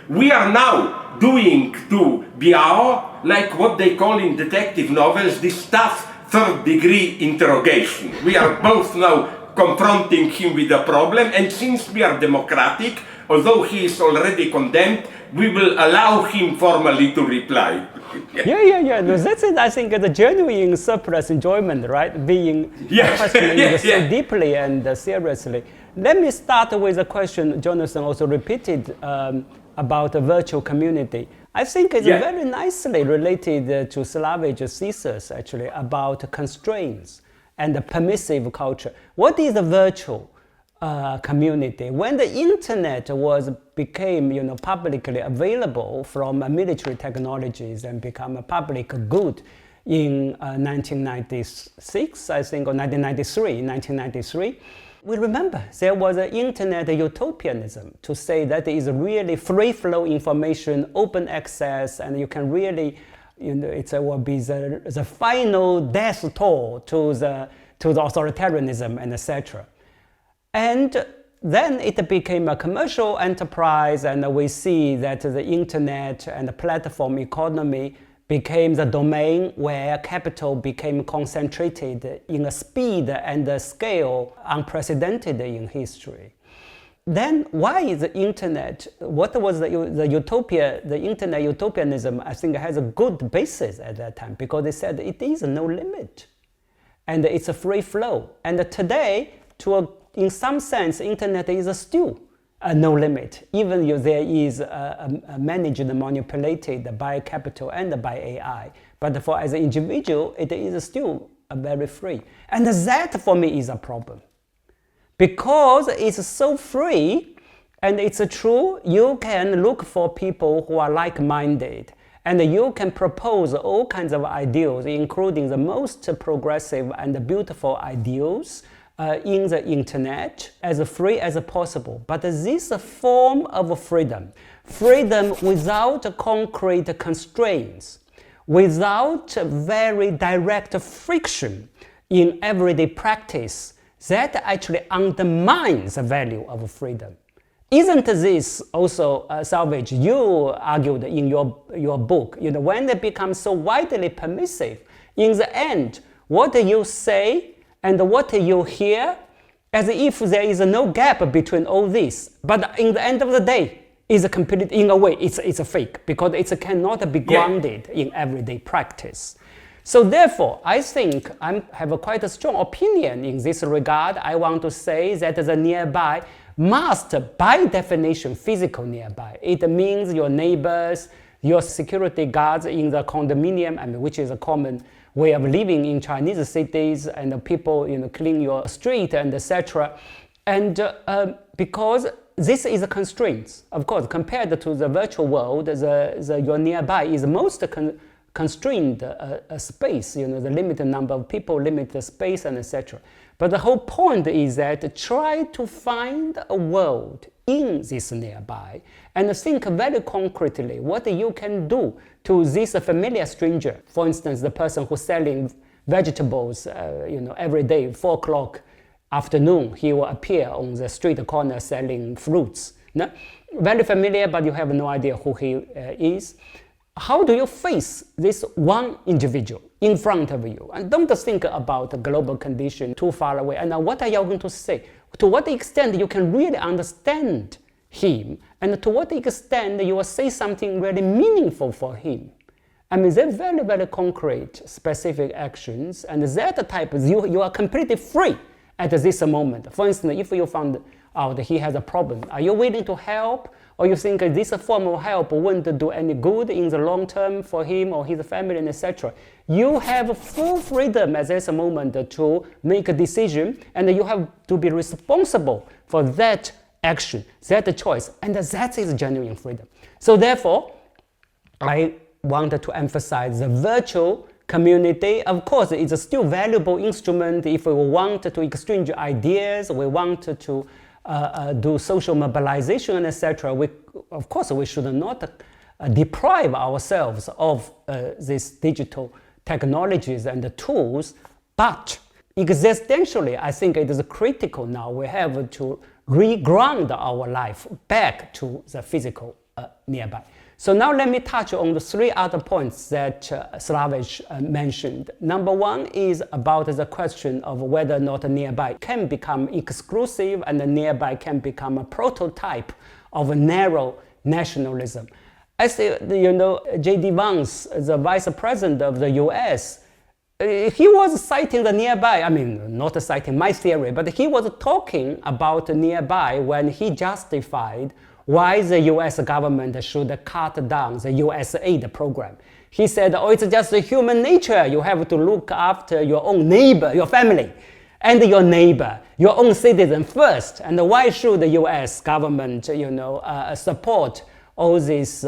We are now doing to Biao, like what they call in detective novels, the staff third-degree interrogation. We are both now confronting him with a problem, and since we are democratic, although he is already condemned, we will allow him formally to reply. Yeah. No, that's it. I think the genuine surplus enjoyment, right? Being questioning so deeply and seriously. Let me start with a question Johnathan also repeated about the virtual community. I think it's very nicely related to Slavic's thesis, actually, about constraints and the permissive culture. What is the virtual community? When the internet became publicly available from military technologies and become a public good in 1996, I think, or 1993, we remember there was an internet utopianism to say that it is really free flow information, open access, and you can really, it will be the final death toll to the authoritarianism and etc. And then it became a commercial enterprise, and we see that the internet and the platform economy became the domain where capital became concentrated in a speed and a scale unprecedented in history. Then why is the internet, what was the utopia, the internet utopianism, I think has a good basis at that time, because they said it is no limit and it's a free flow. And today, in some sense, internet is still no limit, even if there is managed and manipulated by capital and by AI. But as an individual, it is still very free. And that for me is a problem. Because it's so free and it's true, you can look for people who are like-minded, and you can propose all kinds of ideals, including the most progressive and beautiful ideals in the internet, as free as possible. But this form of freedom without concrete constraints, without very direct friction in everyday practice, that actually undermines the value of freedom. Isn't this also, Salvage, you argued in your book, when it becomes so widely permissive, in the end, what you say and what you hear, as if there is no gap between all this, but in the end of the day, is complete, in a way, it's a fake, because it cannot be grounded in everyday practice. So therefore, I think I have quite a strong opinion in this regard. I want to say that the nearby must, by definition, physical nearby. It means your neighbors, your security guards in the condominium, which is a common way of living in Chinese cities, and the people clean your street and etc. And because this is a constraint, of course, compared to the virtual world, your nearby is most constrained space, the limited number of people, limited space, and etc. But the whole point is that try to find a world in this nearby and think very concretely what you can do to this familiar stranger. For instance, the person who's selling vegetables, every day, 4 o'clock afternoon, he will appear on the street corner selling fruits. No? Very familiar, but you have no idea who he is. How do you face this one individual in front of you? And don't think about the global condition too far away. And what are you going to say? To what extent you can really understand him? And to what extent you will say something really meaningful for him? They're very, very concrete, specific actions. And that type, you are completely free at this moment. For instance, if you found out he has a problem, are you willing to help? Or you think this form of help wouldn't do any good in the long term for him or his family, and etc. You have full freedom at this moment to make a decision, and you have to be responsible for that action, that choice, and that is genuine freedom. So therefore, I wanted to emphasize the virtual community. Of course, it's a still valuable instrument if we want to exchange ideas, we want to do social mobilization, etc. Of course, we should not deprive ourselves of these digital technologies and the tools, but existentially, I think it is critical now. We have to reground our life back to the physical nearby. So now let me touch on the three other points that Slavish mentioned. Number one is about the question of whether or not a nearby can become exclusive and the nearby can become a prototype of a narrow nationalism. As J.D. Vance, the vice president of the US, he was citing the nearby, I mean, not citing my theory, but he was talking about nearby when he justified why the US government should cut down the US aid program. He said, oh, it's just human nature. You have to look after your own neighbor, your family, and your neighbor, your own citizen first. And why should the US government, support all this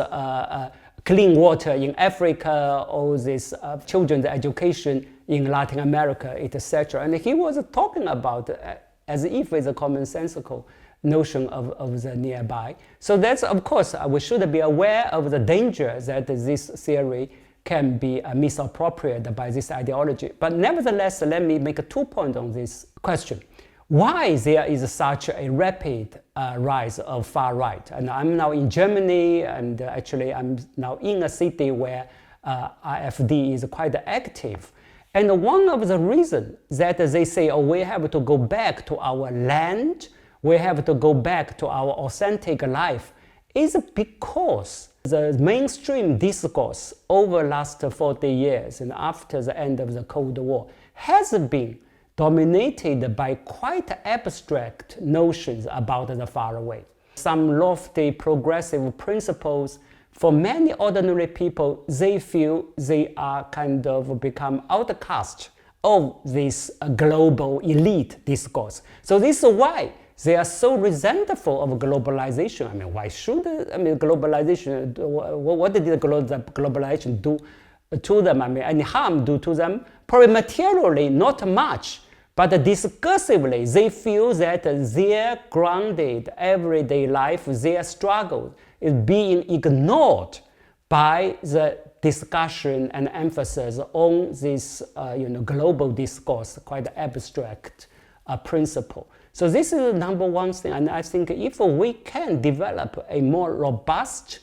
clean water in Africa, all this children's education in Latin America, etc. And he was talking about as if it's a commonsensical notion of the nearby. So that's, of course, we should be aware of the danger that this theory can be misappropriated by this ideology. But nevertheless, let me make 2 points on this question. Why there is such a rapid rise of far right? And I'm now in Germany, and actually I'm now in a city where AfD is quite active. And one of the reasons that they say, oh, we have to go back to our land, we have to go back to our authentic life, is because the mainstream discourse over the last 40 years and after the end of the Cold War has been dominated by quite abstract notions about the far away. Some lofty progressive principles. For many ordinary people, they feel they are kind of become outcast of this global elite discourse. So this is why they are so resentful of globalization. I mean, why should globalization, what did the globalization do to them? I mean, any harm do to them? Probably materially, not much. But discursively, they feel that their grounded everyday life, their struggle is being ignored by the discussion and emphasis on this global discourse, quite abstract principle. So this is the number one thing, and I think if we can develop a more robust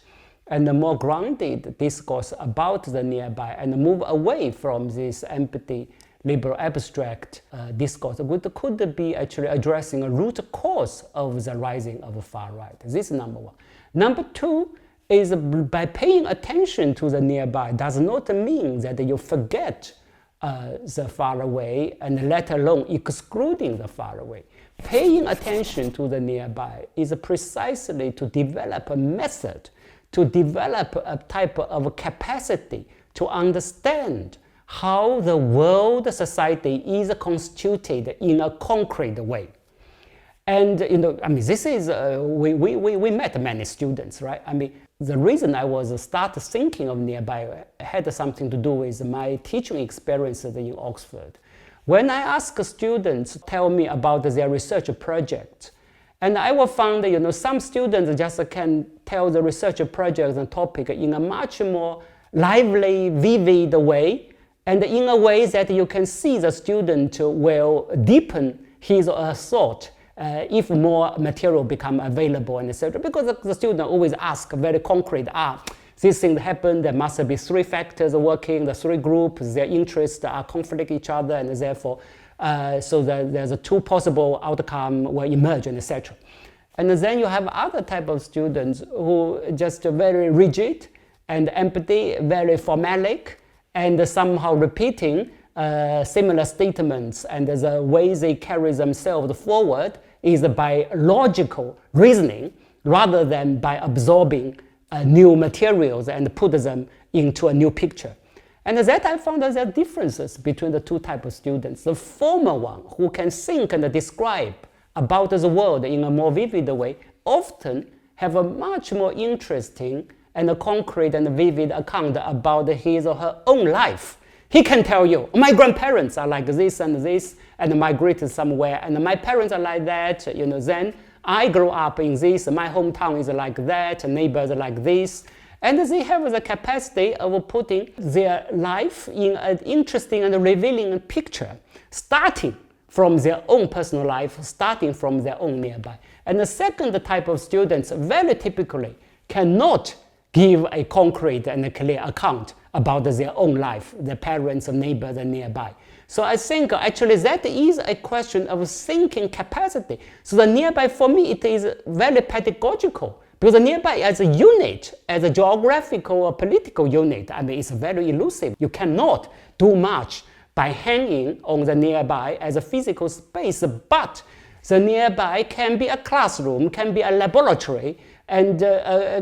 and a more grounded discourse about the nearby and move away from this empty liberal abstract discourse, could be actually addressing a root cause of the rising of far right. This is number one. Number two is by paying attention to the nearby does not mean that you forget the far away and let alone excluding the far away. Paying attention to the nearby is precisely to develop a method, to develop a type of capacity to understand how the world society is constituted in a concrete way. And this is, we met many students, right? I mean, the reason I was started thinking of nearby had something to do with my teaching experiences in Oxford. When I ask students to tell me about their research project, and I will find that some students just can tell the research project and topic in a much more lively, vivid way, and in a way that you can see the student will deepen his or her thought if more material become available and etc. Because the student always ask very concrete, this thing happened, there must be three factors working, the three groups, their interests are conflict each other, and therefore, so that there's a two possible outcome will emerge, and etc. And then you have other type of students who just very rigid and empty, very formalic, and somehow repeating similar statements, and the way they carry themselves forward is by logical reasoning rather than by absorbing new materials and put them into a new picture. And that I found that there are differences between the two types of students. The former one, who can think and describe about the world in a more vivid way, often have a much more interesting and a concrete and vivid account about his or her own life. He can tell you, my grandparents are like this, and migrated somewhere, and my parents are like that, then I grew up in this, my hometown is like that, neighbors are like this. And they have the capacity of putting their life in an interesting and revealing picture, starting from their own personal life, starting from their own nearby. And the second type of students very typically cannot give a concrete and a clear account about their own life, their parents, neighbors, and nearby. So I think actually that is a question of thinking capacity. So the nearby for me, it is very pedagogical. Because the nearby as a unit, as a geographical or political unit, I mean, it's very elusive. You cannot do much by hanging on the nearby as a physical space, but the nearby can be a classroom, can be a laboratory, and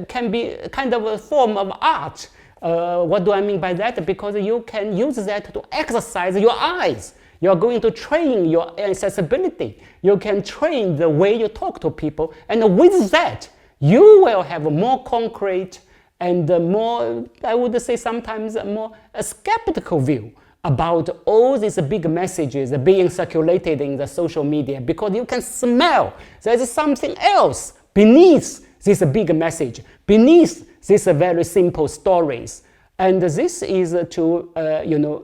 can be kind of a form of art. What do I mean by that? Because you can use that to exercise your eyes. You're going to train your accessibility. You can train the way you talk to people, and with that, you will have a more concrete and more, I would say sometimes more a skeptical view about all these big messages being circulated in the social media, because you can smell there's something else beneath this big message, beneath these very simple stories. And this is to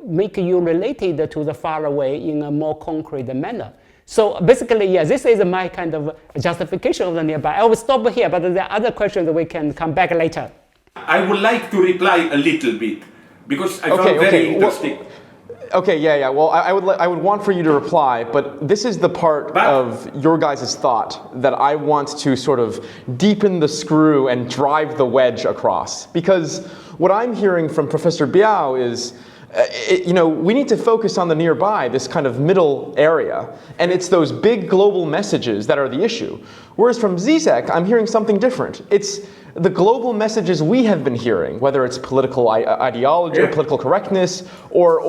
make you related to the far away in a more concrete manner. So basically, yeah, this is my kind of justification of the nearby. I will stop here, but there are other questions we can come back later. I would like to reply a little bit, because I found very interesting. Well, I would want for you to reply, but this is the part of your guys' thought that I want to sort of deepen the screw and drive the wedge across. Because what I'm hearing from Professor Biao is, we need to focus on the nearby, this kind of middle area, and it's those big global messages that are the issue. Whereas from Zizek, I'm hearing something different. It's the global messages we have been hearing, whether it's political ideology, or political correctness, or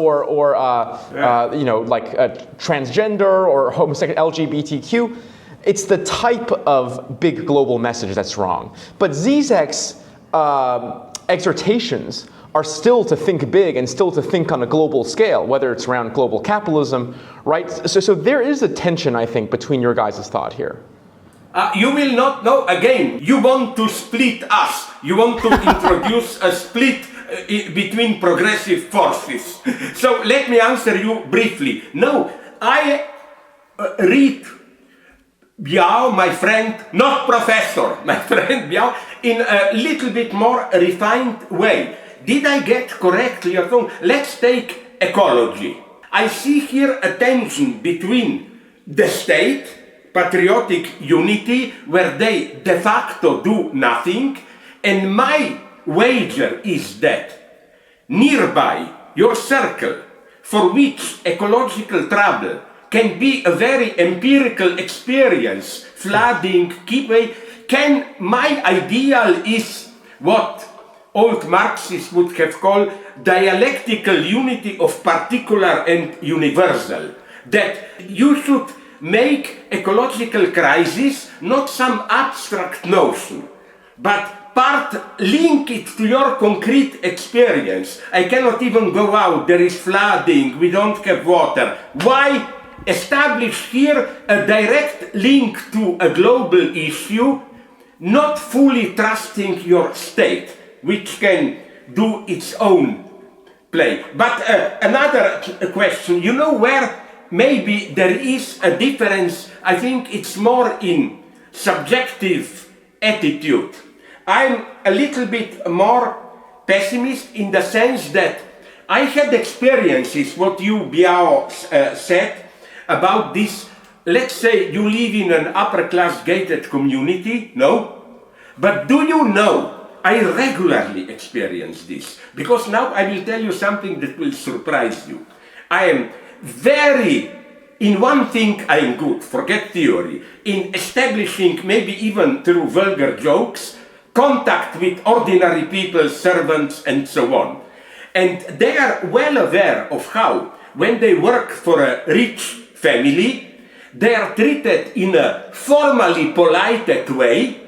transgender or homosexual LGBTQ. It's the type of big global message that's wrong. But Zizek's exhortations are still to think big and still to think on a global scale, whether it's around global capitalism, right? So there is a tension, I think, between your guys' thought here. You will not know, again, you want to split us. You want to introduce a split between progressive forces. So let me answer you briefly. No, I read Biao, my friend, not professor, my friend Biao, in a little bit more refined way. Did I get correctly your tone? Let's take ecology. I see here a tension between the state, patriotic unity, where they de facto do nothing, and my wager is that nearby, your circle, for which ecological trouble can be a very empirical experience, flooding, my ideal is what old Marxists would have called dialectical unity of particular and universal. That you should make ecological crisis not some abstract notion, but link it to your concrete experience. I cannot even go out, there is flooding, we don't have water. Why establish here a direct link to a global issue, not fully trusting your state, which can do its own play? But another question, where maybe there is a difference, I think it's more in subjective attitude. I'm a little bit more pessimist in the sense that I had experiences, what you, Biao, said about this. Let's say you live in an upper class gated community, no? But do you know, I regularly experience this, because now I will tell you something that will surprise you. I am in one thing I am good, forget theory, in establishing, maybe even through vulgar jokes, contact with ordinary people, servants, and so on. And they are well aware of how, when they work for a rich family, they are treated in a formally polite way,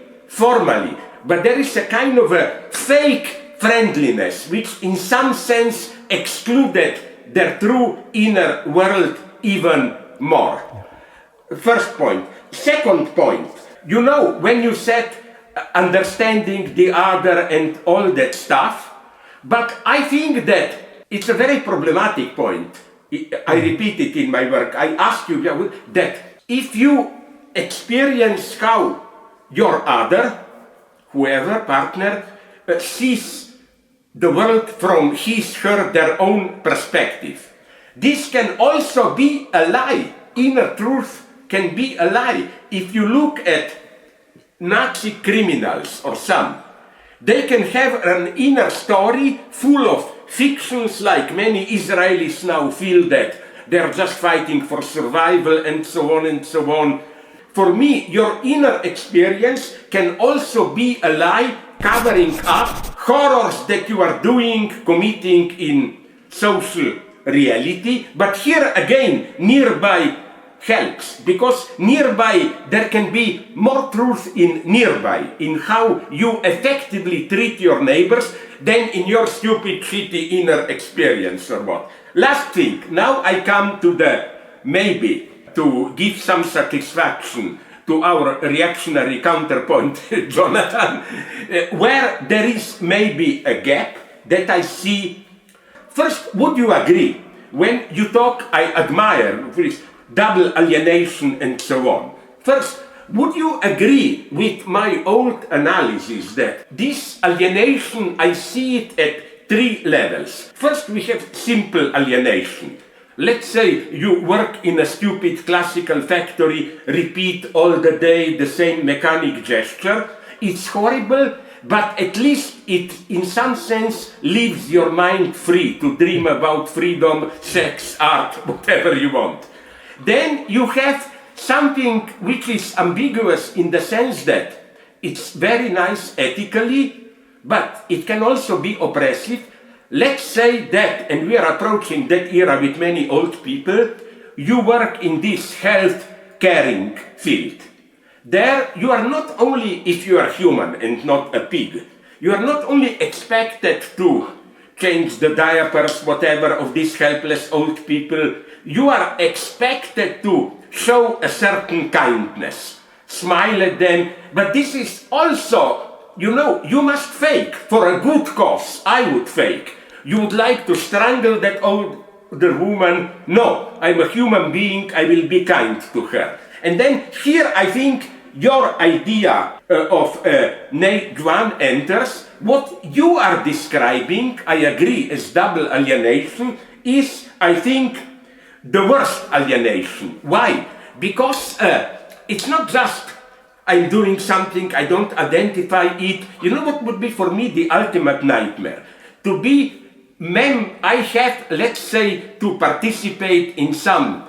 but there is a kind of a fake friendliness, which in some sense excluded their true inner world even more. First point. Second point, when you said understanding the other and all that stuff, but I think that it's a very problematic point. I repeat it in my work. I ask you that if you experience how your other, whoever partner sees the world from his/her, their own perspective. This can also be a lie. Inner truth can be a lie. If you look at Nazi criminals or some, they can have an inner story full of fictions, like many Israelis now feel that they're just fighting for survival and so on and so on. For me, your inner experience can also be a lie covering up horrors that you are doing, committing in social reality. But here again, nearby helps, because nearby there can be more truth in nearby, in how you effectively treat your neighbors than in your stupid, shitty inner experience or what. Last thing, now I come to the maybe to give some satisfaction to our reactionary counterpoint, Johnathan, where there is maybe a gap that I see. First, would you agree, when you talk, I admire this double alienation and so on. First, would you agree with my old analysis that this alienation, I see it at three levels? First, we have simple alienation. Let's say you work in a stupid classical factory, repeat all the day the same mechanic gesture. It's horrible, but at least it, in some sense, leaves your mind free to dream about freedom, sex, art, whatever you want. Then you have something which is ambiguous in the sense that it's very nice ethically, but it can also be oppressive. Let's say that, and we are approaching that era with many old people, you work in this health caring field. There you are not only, if you are human and not a pig, you are not only expected to change the diapers, whatever, of these helpless old people, you are expected to show a certain kindness, smile at them, but this is also, you know, you must fake for a good cause. I would fake. You would like to strangle that older woman? No, I'm a human being, I will be kind to her. And then here I think your idea of Juan enters. What you are describing, I agree, as double alienation, is, I think, the worst alienation. Why? Because it's not just I'm doing something, I don't identify it. You know what would be for me the ultimate nightmare? To be I have, let's say, to participate in some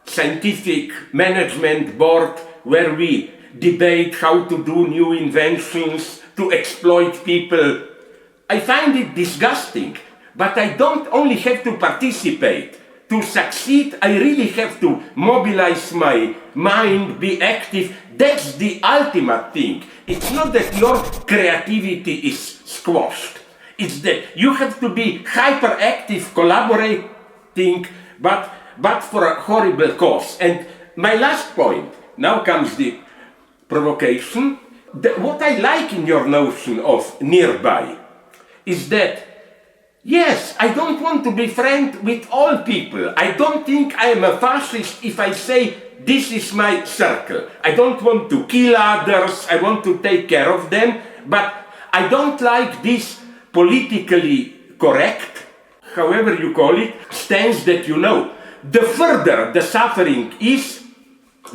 scientific management board where we debate how to do new inventions, to exploit people. I find it disgusting, but I don't only have to participate. To succeed, I really have to mobilize my mind, be active. That's the ultimate thing. It's not that your creativity is squashed. It's that you have to be hyperactive, collaborating, but for a horrible cause. And my last point, now comes the provocation. What I like in your notion of nearby is that, yes, I don't want to be friends with all people. I don't think I am a fascist if I say this is my circle. I don't want to kill others, I want to take care of them, but I don't like this politically correct, however you call it, stance that, you know, the further the suffering is,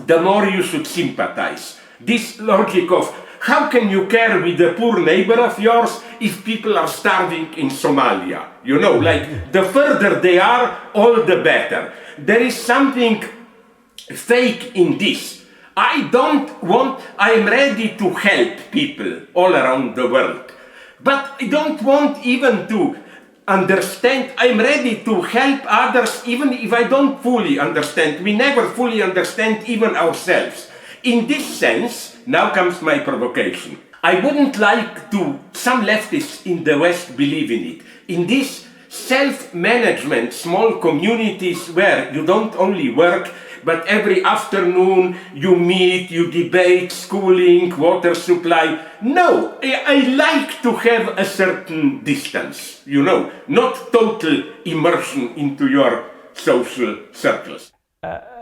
the more you should sympathize. This logic of how can you care with the poor neighbor of yours if people are starving in Somalia? You know, like the further they are, all the better. There is something fake in this. I am ready to help people all around the world. But I don't want even to understand. I'm ready to help others even if I don't fully understand. We never fully understand even ourselves. In this sense, now comes my provocation. I wouldn't like to, some leftists in the West believe in it, in this self-management, small communities where you don't only work, but every afternoon you meet, you debate schooling, water supply. No, I like to have a certain distance, you know, not total immersion into your social circles.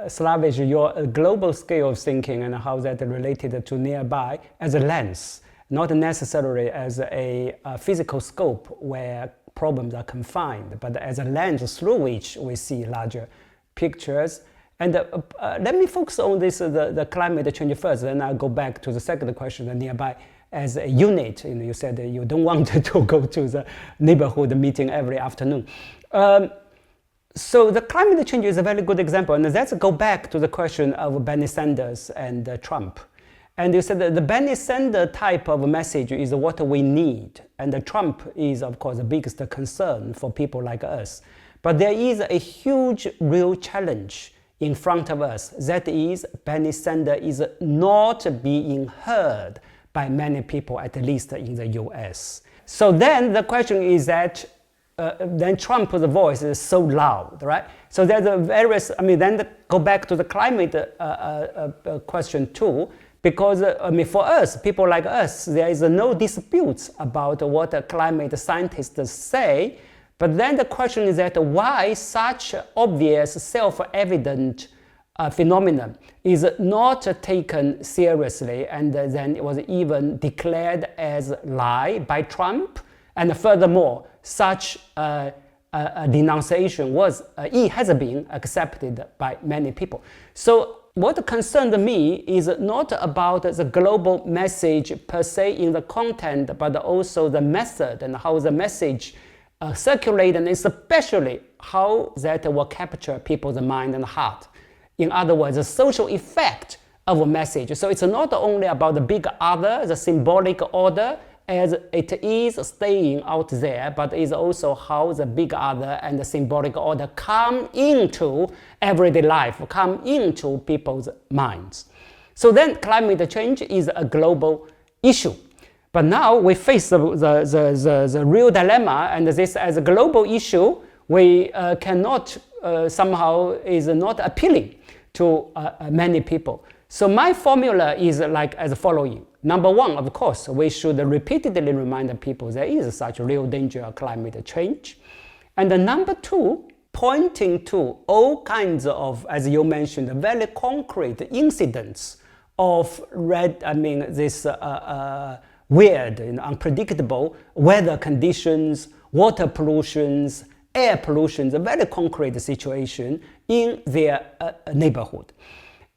Slavish, your global scale of thinking and how that related to nearby as a lens. not necessarily as a physical scope where problems are confined, but as a lens through which we see larger pictures. And let me focus on this, the climate change first, then I'll go back to the second question, the nearby as a unit. You said you don't want to go to the neighborhood meeting every afternoon. So the climate change is a very good example, and let's go back to the question of Bernie Sanders and Trump. And you said that the Bernie Sanders type of message is what we need, and Trump is, of course, the biggest concern for people like us. But there is a huge real challenge in front of us. That is, Bernie Sanders is not being heard by many people, at least in the US. So then the question is that then Trump's voice is so loud, right? So there's a various, then go back to the climate question too, because for us, people like us, there is no dispute about what climate scientists say. But then the question is that why such obvious, self-evident phenomenon is not taken seriously, and then it was even declared as lie by Trump. And furthermore, such a denunciation has been accepted by many people. So what concerned me is not about the global message per se in the content, but also the method and how the message circulate, and especially how that will capture people's mind and heart. In other words, the social effect of a message. So it's not only about the big other, the symbolic order, as it is staying out there, but is also how the big other and the symbolic order come into everyday life, come into people's minds. So then climate change is a global issue. But now we face the real dilemma, and this as a global issue, we cannot somehow is not appealing to many people. So my formula is like as following. Number one, of course, we should repeatedly remind people there is such real danger of climate change. And number two, pointing to all kinds of, as you mentioned, very concrete incidents of this weird and unpredictable weather conditions, water pollutions, air pollution, a very concrete situation in their neighborhood.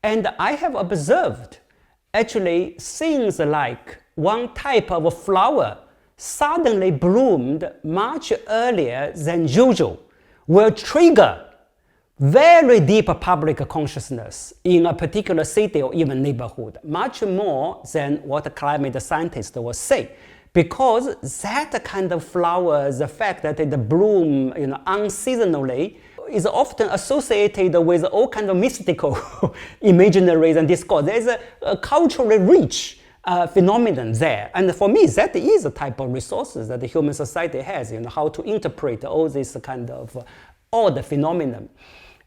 And I have observed actually things like one type of flower suddenly bloomed much earlier than usual will trigger very deep public consciousness in a particular city or even neighborhood, much more than what climate scientists will say. Because that kind of flower, the fact that it bloom unseasonally, is often associated with all kinds of mystical imaginaries and discourse. There's a culturally rich phenomenon there. And for me, that is a type of resources that the human society has, how to interpret all this kind of odd phenomenon.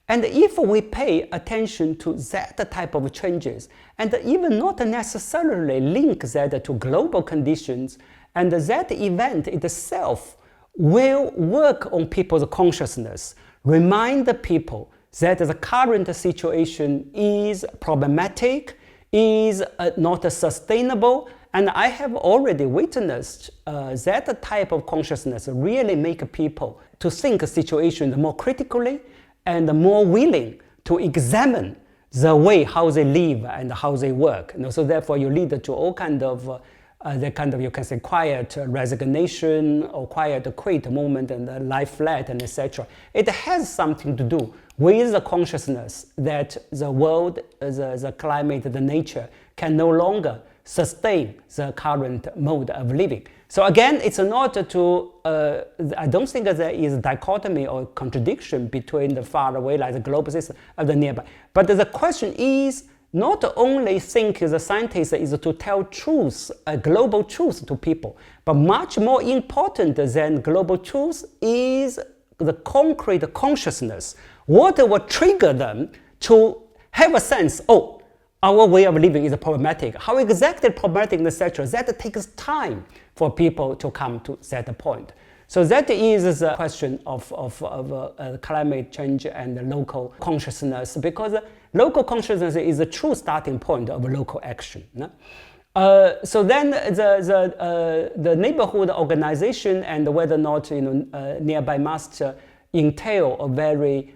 And if we pay attention to that type of changes, and even not necessarily link that to global conditions, and that event itself will work on people's consciousness, remind the people that the current situation is problematic, is not sustainable, and I have already witnessed that type of consciousness really make people to think situations more critically and more willing to examine the way how they live and how they work. So therefore you lead to all kind of you can say quiet resignation or quiet quit movement and lie flat and etc. It has something to do with the consciousness that the world, the climate, the nature can no longer sustain the current mode of living. So again, it's not to, I don't think that there is a dichotomy or contradiction between the far away, like the global system, and the nearby. But the question is, not only think the scientist is to tell truth, a global truth to people, but much more important than global truth is the concrete consciousness. What will trigger them to have a sense, oh, our way of living is problematic. How exactly problematic, etc. That takes time for people to come to that point. So that is the question of climate change and local consciousness, because local consciousness is a true starting point of local action. So then the neighborhood organization and whether or not nearby must entail a very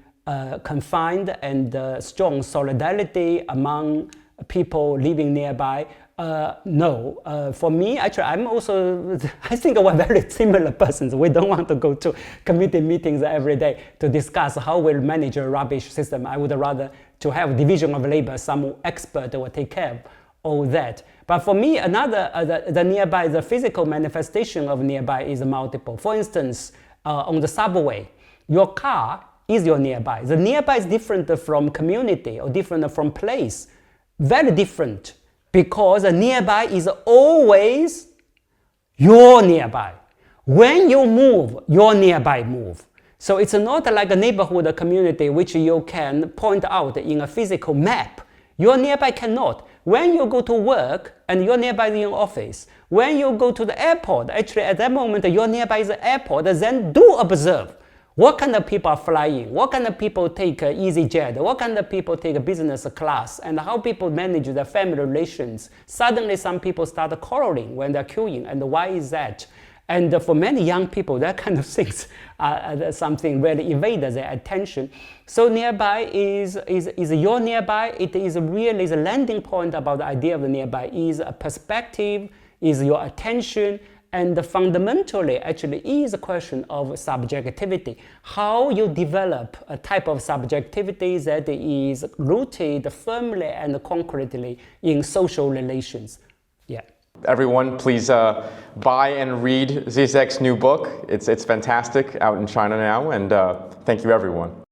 confined and strong solidarity among people living nearby. No, for me, actually, I think we're very similar persons. We don't want to go to committee meetings every day to discuss how we'll manage a rubbish system. I would rather to have division of labor, some expert will take care of all that. But for me, the nearby, the physical manifestation of nearby is multiple. For instance, on the subway, your car is your nearby. The nearby is different from community or different from place. Very different, because a nearby is always your nearby. When you move, your nearby move. So it's not like a neighborhood or community which you can point out in a physical map. Your nearby cannot. When you go to work and your nearby is in your office, when you go to the airport, actually at that moment your nearby is the airport, then do observe what kind of people are flying, what kind of people take EasyJet, what kind of people take business class, and how people manage their family relations. Suddenly some people start quarreling when they're queuing, and why is that? And for many young people, that kind of things are something really evades their attention. So nearby is your nearby. It is really the landing point about the idea of the nearby is a perspective, is your attention, and fundamentally actually is a question of subjectivity. How you develop a type of subjectivity that is rooted firmly and concretely in social relations. Yeah. Everyone, please buy and read Zizek's new book. It's fantastic, out in China now, and thank you, everyone.